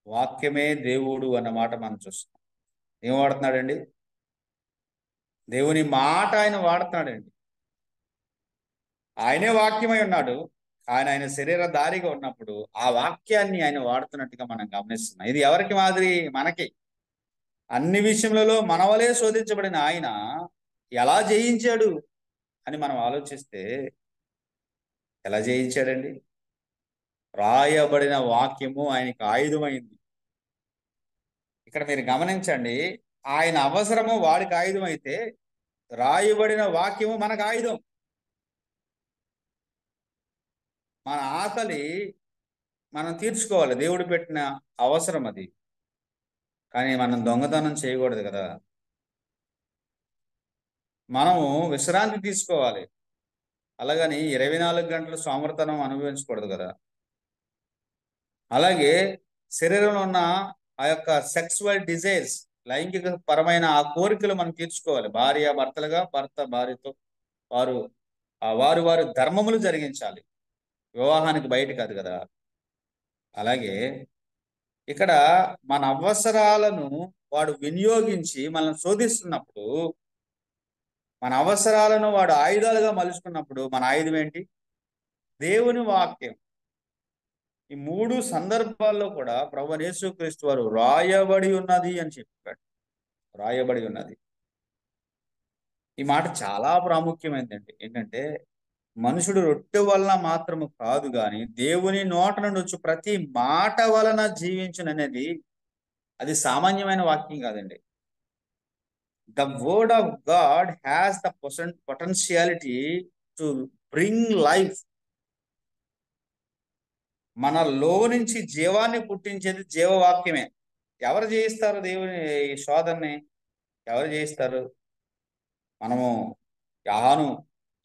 వాక్యమే దేవుడు అన్నమాట మనం చూస్తాం. ఏం వాడుతున్నాడండి? దేవుని మాట ఆయన వాడుతున్నాడండి. ఆయనే వాక్యమై ఉన్నాడు. ఆయన శరీరధారిగా ఉన్నప్పుడు ఆ వాక్యాన్ని ఆయన వాడుతున్నట్టుగా మనం గమనిస్తున్నాం. ఇది ఎవరికి మాదిరి? మనకి. అన్ని విషయములలో మనవలే శోధించబడిన ఆయన ఎలా జయించాడు అని మనం ఆలోచిస్తే ఎలా జయించాడండి? రాయబడిన వాక్యము ఆయనకి ఆయుధమైంది. ఇక్కడ మీరు గమనించండి, ఆయన అవసరము వాడికి ఆయుధం అయితే రాయబడిన వాక్యము మనకు ఆయుధం. మన ఆకలి మనం తీర్చుకోవాలి, దేవుడు పెట్టిన అవసరం అది. కానీ మనం దొంగతనం చేయకూడదు కదా. మనము విశ్రాంతి తీసుకోవాలి, అలాగని 24 గంటలు సోమరితనం అనుభవించకూడదు కదా. అలాగే శరీరంలో ఉన్న ఆ యొక్క సెక్సువల్ డిజైర్స్, లైంగిక పరమైన ఆ కోరికలు మనం తీర్చుకోవాలి. భార్య భర్తలుగా, భర్త భార్యతో వారు వారి ధర్మములు జరిగించాలి, వివాహానికి బయట కాదు కదా. అలాగే ఇక్కడ మన అవసరాలను వాడు వినియోగించి మనల్ని శోధిస్తున్నప్పుడు, మన అవసరాలను వాడు ఆయుధాలుగా మలుచుకున్నప్పుడు మన ఆయుధం ఏంటి? దేవుని వాక్యం. ఈ 3 సందర్భాల్లో కూడా ప్రభువైన యేసుక్రీస్తు వారు రాయబడి ఉన్నది అని చెప్పాడు. రాయబడి ఉన్నది. ఈ మాట చాలా ప్రాముఖ్యమైనదండి. ఏంటంటే మనుషుడు రొట్టె వలన మాత్రము కాదు కానీ దేవుని నోట నుండి వచ్చి ప్రతి మాట వలన జీవించుననేది అది సామాన్యమైన వాక్యం కాదండి. The word of God has the potentiality to bring life. మనలో నుంచి జీవాన్ని పుట్టించేది జీవవాక్యమే. ఎవరు చేయిస్తారు దేవుని ఈ శోధనని? ఎవరు చేయిస్తారు? మనము యోహాను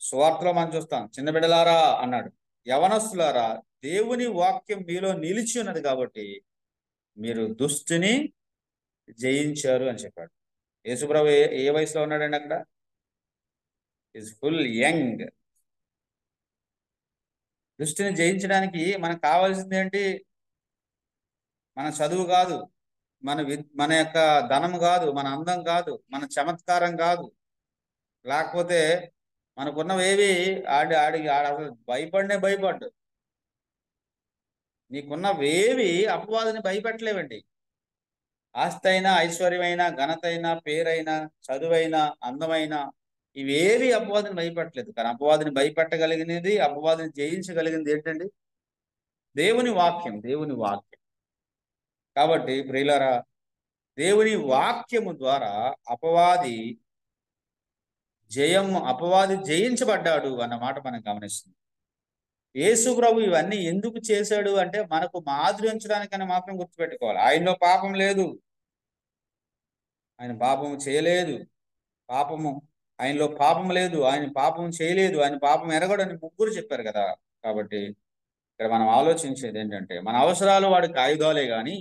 సువార్తలో మనం చూస్తాం, చిన్న బిడ్డలారా అన్నాడు, యవనస్తులారా దేవుని వాక్యం మీలో నిలిచి ఉన్నది కాబట్టి మీరు దుష్టుని జయించారు అని చెప్పాడు. యేసుప్రభు ఏ వయసులో ఉన్నాడండి? అక్కడ ఈజ్ ఫుల్ యంగ్. దుష్టిని జయించడానికి మనకు కావాల్సింది ఏంటి? మన చదువు కాదు, మన యొక్క ధనం కాదు, మన అందం కాదు, మన చమత్కారం కాదు, లేకపోతే మనకున్నవేవి ఆడికి అసలు భయపడ్డు. నీకున్నవేవి అపవాదిని భయపెట్టలేవండి. ఆస్తి అయినా, ఐశ్వర్యమైనా, ఘనతైనా, పేరైనా, చదువైనా, అందమైనా ఇవేవి అపవాదిని భయపెట్టలేదు. కానీ అపవాదిని భయపెట్టగలిగినది, అపవాదిని జయించగలిగింది ఏంటండి? దేవుని వాక్యం. దేవుని వాక్యం. కాబట్టి ప్రియులారా, దేవుని వాక్యము ద్వారా అపవాది జయించబడ్డాడు అన్నమాట మనం గమనిస్తుంది. యేసు ప్రభు ఇవన్నీ ఎందుకు చేశాడు అంటే మనకు మాదిరి ఉంచడానికని మాత్రం గుర్తుపెట్టుకోవాలి. ఆయనలో పాపం లేదు, ఆయన పాపము చేయలేదు. ఆయనలో పాపం లేదు, ఆయన పాపం చేయలేదు, ఆయన పాపం ఎరగడని ముగ్గురు చెప్పారు కదా. కాబట్టి ఇక్కడ మనం ఆలోచించేది ఏంటంటే మన అవసరాలు వాడికి ఆయుధాలే కానీ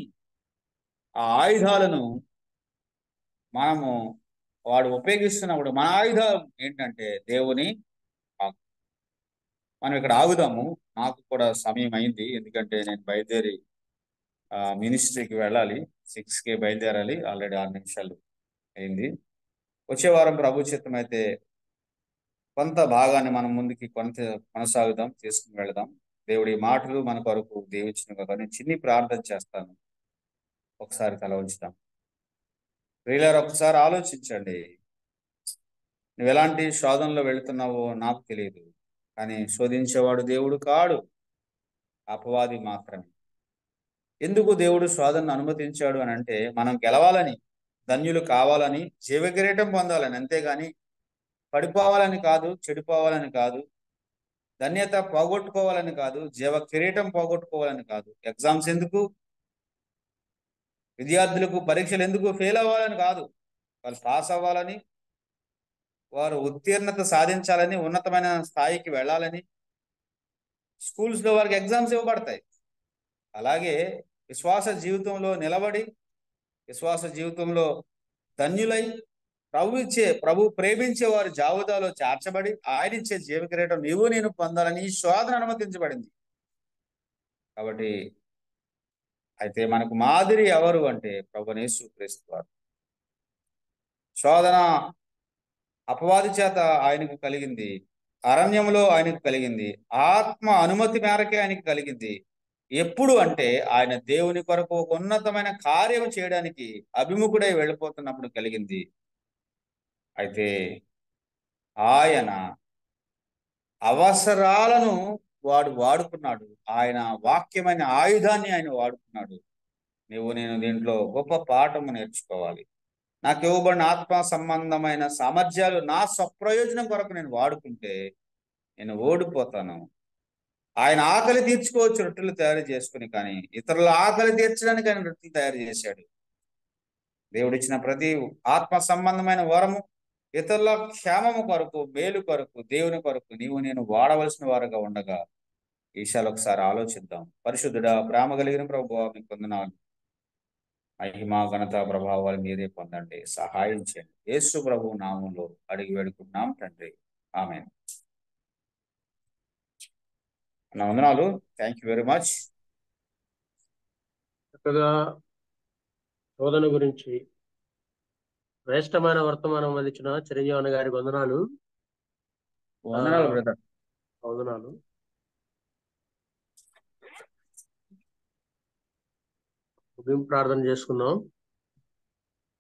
ఆ ఆయుధాలను మనము వాడు ఉపయోగిస్తున్నప్పుడు మన ఆయుధం ఏంటంటే దేవుని. మనం ఇక్కడ ఆగుదాము. నాకు కూడా సమయం అయింది, ఎందుకంటే నేను బయలుదేరి మినిస్ట్రీకి వెళ్ళాలి. 6కే బయలుదేరాలి. ఆల్రెడీ 6 నిమిషాలు అయింది. వచ్చే వారం ప్రభు చిత్తం అయితే కొంత భాగాన్ని మనం ముందుకి కొనసాగుదాం, తీసుకుని వెళదాం. దేవుడి మాటలు మన కొరకు దీవించిన కానీ చిన్ని ప్రార్థన చేస్తాను. ఒకసారి తల ఉంచుతాం. ప్రియులారా, ఒకసారి ఆలోచించండి. నువ్వు ఎలాంటి శోధనలో వెళుతున్నావో నాకు తెలియదు, కానీ శోధించేవాడు దేవుడు కాడు, అపవాది మాత్రమే. ఎందుకు దేవుడు శోధనను అనుమతించాడు అని అంటే మనం గెలవాలని, ధన్యులు కావాలని, జీవకిరీటం పొందాలని, అంతేగాని పడిపోవాలని కాదు, చెడిపోవాలని కాదు, ధన్యత పోగొట్టుకోవాలని కాదు, జీవ కిరీటం పోగొట్టుకోవాలని కాదు. ఎగ్జామ్స్ ఎందుకు? విద్యార్థులకు పరీక్షలు ఎందుకు? ఫెయిల్ అవ్వాలని కాదు, వాళ్ళు పాస్ అవ్వాలని, వారు ఉత్తీర్ణత సాధించాలని, ఉన్నతమైన స్థాయికి వెళ్ళాలని స్కూల్స్లో వారికి ఎగ్జామ్స్ ఇవ్వబడతాయి. అలాగే విశ్వాస జీవితంలో నిలబడి, విశ్వాస జీవితంలో ధన్యులై, ప్రభు ప్రేమించే వారి జాబితాలో చేర్చబడి ఆయన ఇచ్చే జీవకిరీటం నీవు నేను పొందాలని ఈ శోధన అనుమతించబడింది. కాబట్టి అయితే మనకు మాదిరి ఎవరు అంటే ప్రభువైన యేసుక్రీస్తు వారు. శోధన అపవాది చేత ఆయనకు కలిగింది, అరణ్యంలో ఆయనకు కలిగింది, ఆత్మ అనుమతి మేరకే ఆయనకు కలిగింది. ఎప్పుడు అంటే ఆయన దేవుని కొరకు ఒక ఉన్నతమైన కార్యం చేయడానికి అభిముఖుడై వెళ్ళిపోతున్నప్పుడు కలిగింది. అయితే ఆయన అవసరాలను వాడుకున్నాడు. ఆయన వాక్యమైన ఆయుధాన్ని ఆయన వాడుకున్నాడు. నేను దీంట్లో గొప్ప పాఠము నేర్చుకోవాలి. నాకు ఇవ్వబడిన ఆత్మ సంబంధమైన సామర్థ్యాలు నా స్వప్రయోజనం కొరకు నేను వాడుకుంటే నేను ఓడిపోతాను. ఆయన ఆకలి తీర్చుకోవచ్చు రొట్టెలు తయారు చేసుకుని, కానీ ఇతరుల ఆకలి తీర్చడానికి ఆయన రొట్టెలు తయారు చేశాడు. దేవుడిచ్చిన ప్రతి ఆత్మ సంబంధమైన వరము ఇతరుల క్షేమము కొరకు, మేలు కొరకు, దేవుని కొరకు నీవు నేను వాడవలసిన వారుగా ఉండగా ఈ విషయాలు ఒకసారి ఆలోచిద్దాం. పరిశుద్ధుడా, ప్రేమ కలిగిన ప్రభువా, మీకు వందనాలు. మహిమ ఘనత ప్రభావాలు మీరే పొందండి, సహాయం చేయండి. యేసు ప్రభు నామంలో అడిగి వేడుకుంటున్నాం తండ్రి, ఆమేన్. నా వందనాలు. Thank you very much. చక్కగా శోధన గురించి శ్రేష్టమైన వర్తమానం అందించిన చిరంజీవి గారికి వందనాలు. వందనాలు బ్రదర్. వందనాలు. ముగింపు ప్రార్థన చేసుకుందాం.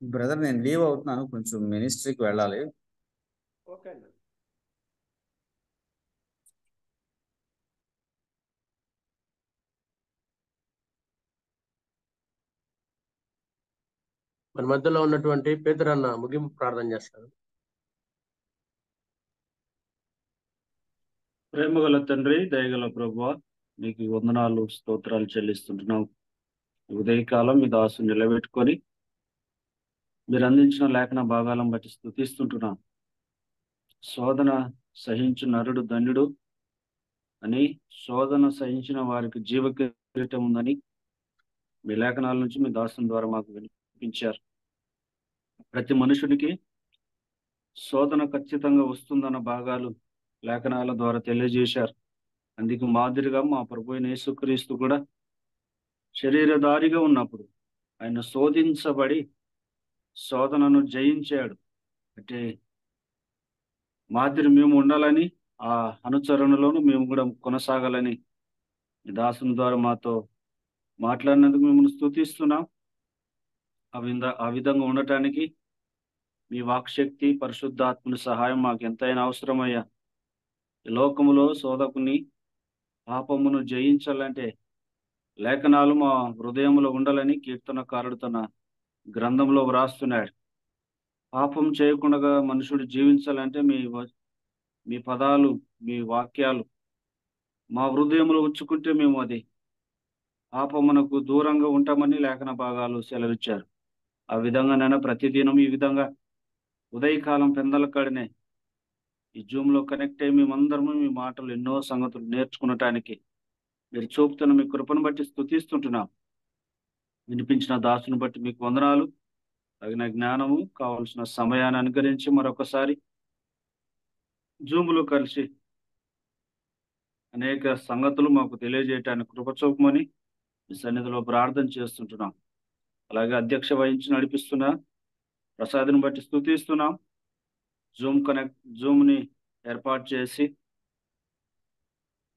బ్రదర్ నేను లీవ్ అవుతున్నాను, కొంచెం మినిస్ట్రీకి వెళ్ళాలి. ఓకే అండి. మన మధ్యలో ఉన్నటువంటి పేతురన్న ముగింపు ప్రార్థన చేస్తారు. ప్రేమగల తండ్రి, దయగల ప్రభువా, మీకు వందనాలు, స్తోత్రాలు చెల్లిస్తుంటున్నాం. ఉదయకాలం మీ దాసు నిలబెట్టుకొని మీరు అందించిన లేఖన భాగాలను బట్టి స్తుతిస్తుంటున్నాం. శోధన సహించు నరుడు ధన్యుడు అని, శోధన సహించిన వారికి జీవ కిరీటం ఉందని మీ లేఖనాల నుంచి మీ దాసుని ద్వారా మాకు వినిపించారు. ప్రతి మనుషుడికి శోధన ఖచ్చితంగా వస్తుందన్న భాగాలు లేఖనాల ద్వారా తెలియజేశారు. అందుకు మాదిరిగా మా ప్రభువైన యేసుక్రీస్తు కూడా శరీరధారిగా ఉన్నప్పుడు ఆయన శోధించబడి శోధనను జయించాడు. అంటే మాదిరి మేము ఉండాలని, ఆ అనుచరణలోను మేము కూడా కొనసాగాలని దాసుని ద్వారా మాతో మాట్లాడినందుకు మిమ్మల్ని స్తుతిస్తున్నాం. ఆ విధంగా ఉండటానికి మీ వాక్శక్తి, పరిశుద్ధాత్మని సహాయం మాకు ఎంతైనా అవసరమయ్యా. ఈ లోకములో శోధకుని పాపమును జయించాలంటే లేఖనాలు మా హృదయంలో ఉండాలని కీర్తనకారుడు తన గ్రంథంలో వ్రాస్తున్నాడు. పాపం చేయకుండా మనుషుడు జీవించాలంటే మీ పదాలు, మీ వాక్యాలు మా హృదయంలో ఉంచుకుంటే మేము అది పాపమునకు దూరంగా ఉంటామని లేఖన భాగాలు సెలవిచ్చారు. ఆ విధంగానైనా ప్రతిదినం ఈ విధంగా ఉదయకాలం పెందల కాడనే ఈ జూమ్లో కనెక్ట్ అయ్యి మేమందరము మీ మాటలు ఎన్నో సంగతులు నేర్చుకునటానికి మీరు చూపుతున్న మీ కృపను బట్టి స్తుతిస్తుంటున్నాం. వినిపించిన దాసుని బట్టి మీకు వందనాలు. తగిన జ్ఞానము, కావలసిన సమయాన్ని అనుగ్రహించి మరొకసారి జూములో కలిసి అనేక సంగతులు మాకు తెలియజేయటానికి కృప చూపమని మీ సన్నిధిలో ప్రార్థన చేస్తుంటున్నాం. అలాగే అధ్యక్ష వహించి నడిపిస్తున్న ప్రసాద్ని బట్టి స్తుతిస్తున్నాం. జూమ్ని ఏర్పాటు చేసి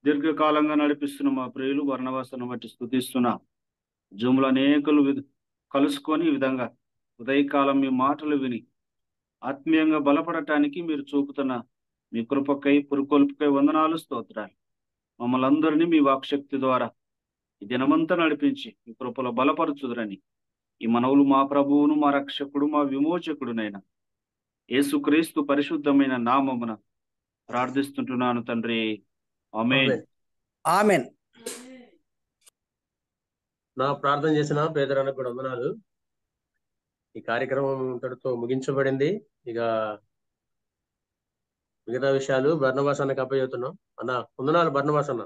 దీర్ఘకాలంగా నడిపిస్తున్న మా ప్రియులు వర్ణవాసను బట్టి స్తుతిస్తున్నాం. జూమ్లో అనేకులు కలుసుకొని ఈ విధంగా ఉదయకాలం మీ మాటలు విని ఆత్మీయంగా బలపడటానికి మీరు చూపుతున్న మీ కృపకై, పురుకొల్పుకై వందనాలు, స్తోత్రాలు. మమ్మల్ని అందరినీ మీ వాక్శక్తి ద్వారా ఈ దినమంతా నడిపించి మీ కృపలో బలపరచుదురని ఈ మనవులు మా ప్రభువును, మా రక్షకుడు, మా విమోచకుడునైనా యేసుక్రీస్తు పరిశుద్ధమైన నామమున ప్రార్థిస్తుంటున్నాను తండ్రి, ఆమేన్. ఆమేన్. నా ప్రార్థన చేసిన పేదరానికి కూడా వందనాలు. ఈ కార్యక్రమం ఇంతటితో ముగించబడింది. ఇక మిగతా విషయాలు బర్నబాస్ అన్నకి అప్పచెప్తున్నాం. అన్న వందనాలు బర్నబాస్ అన్న.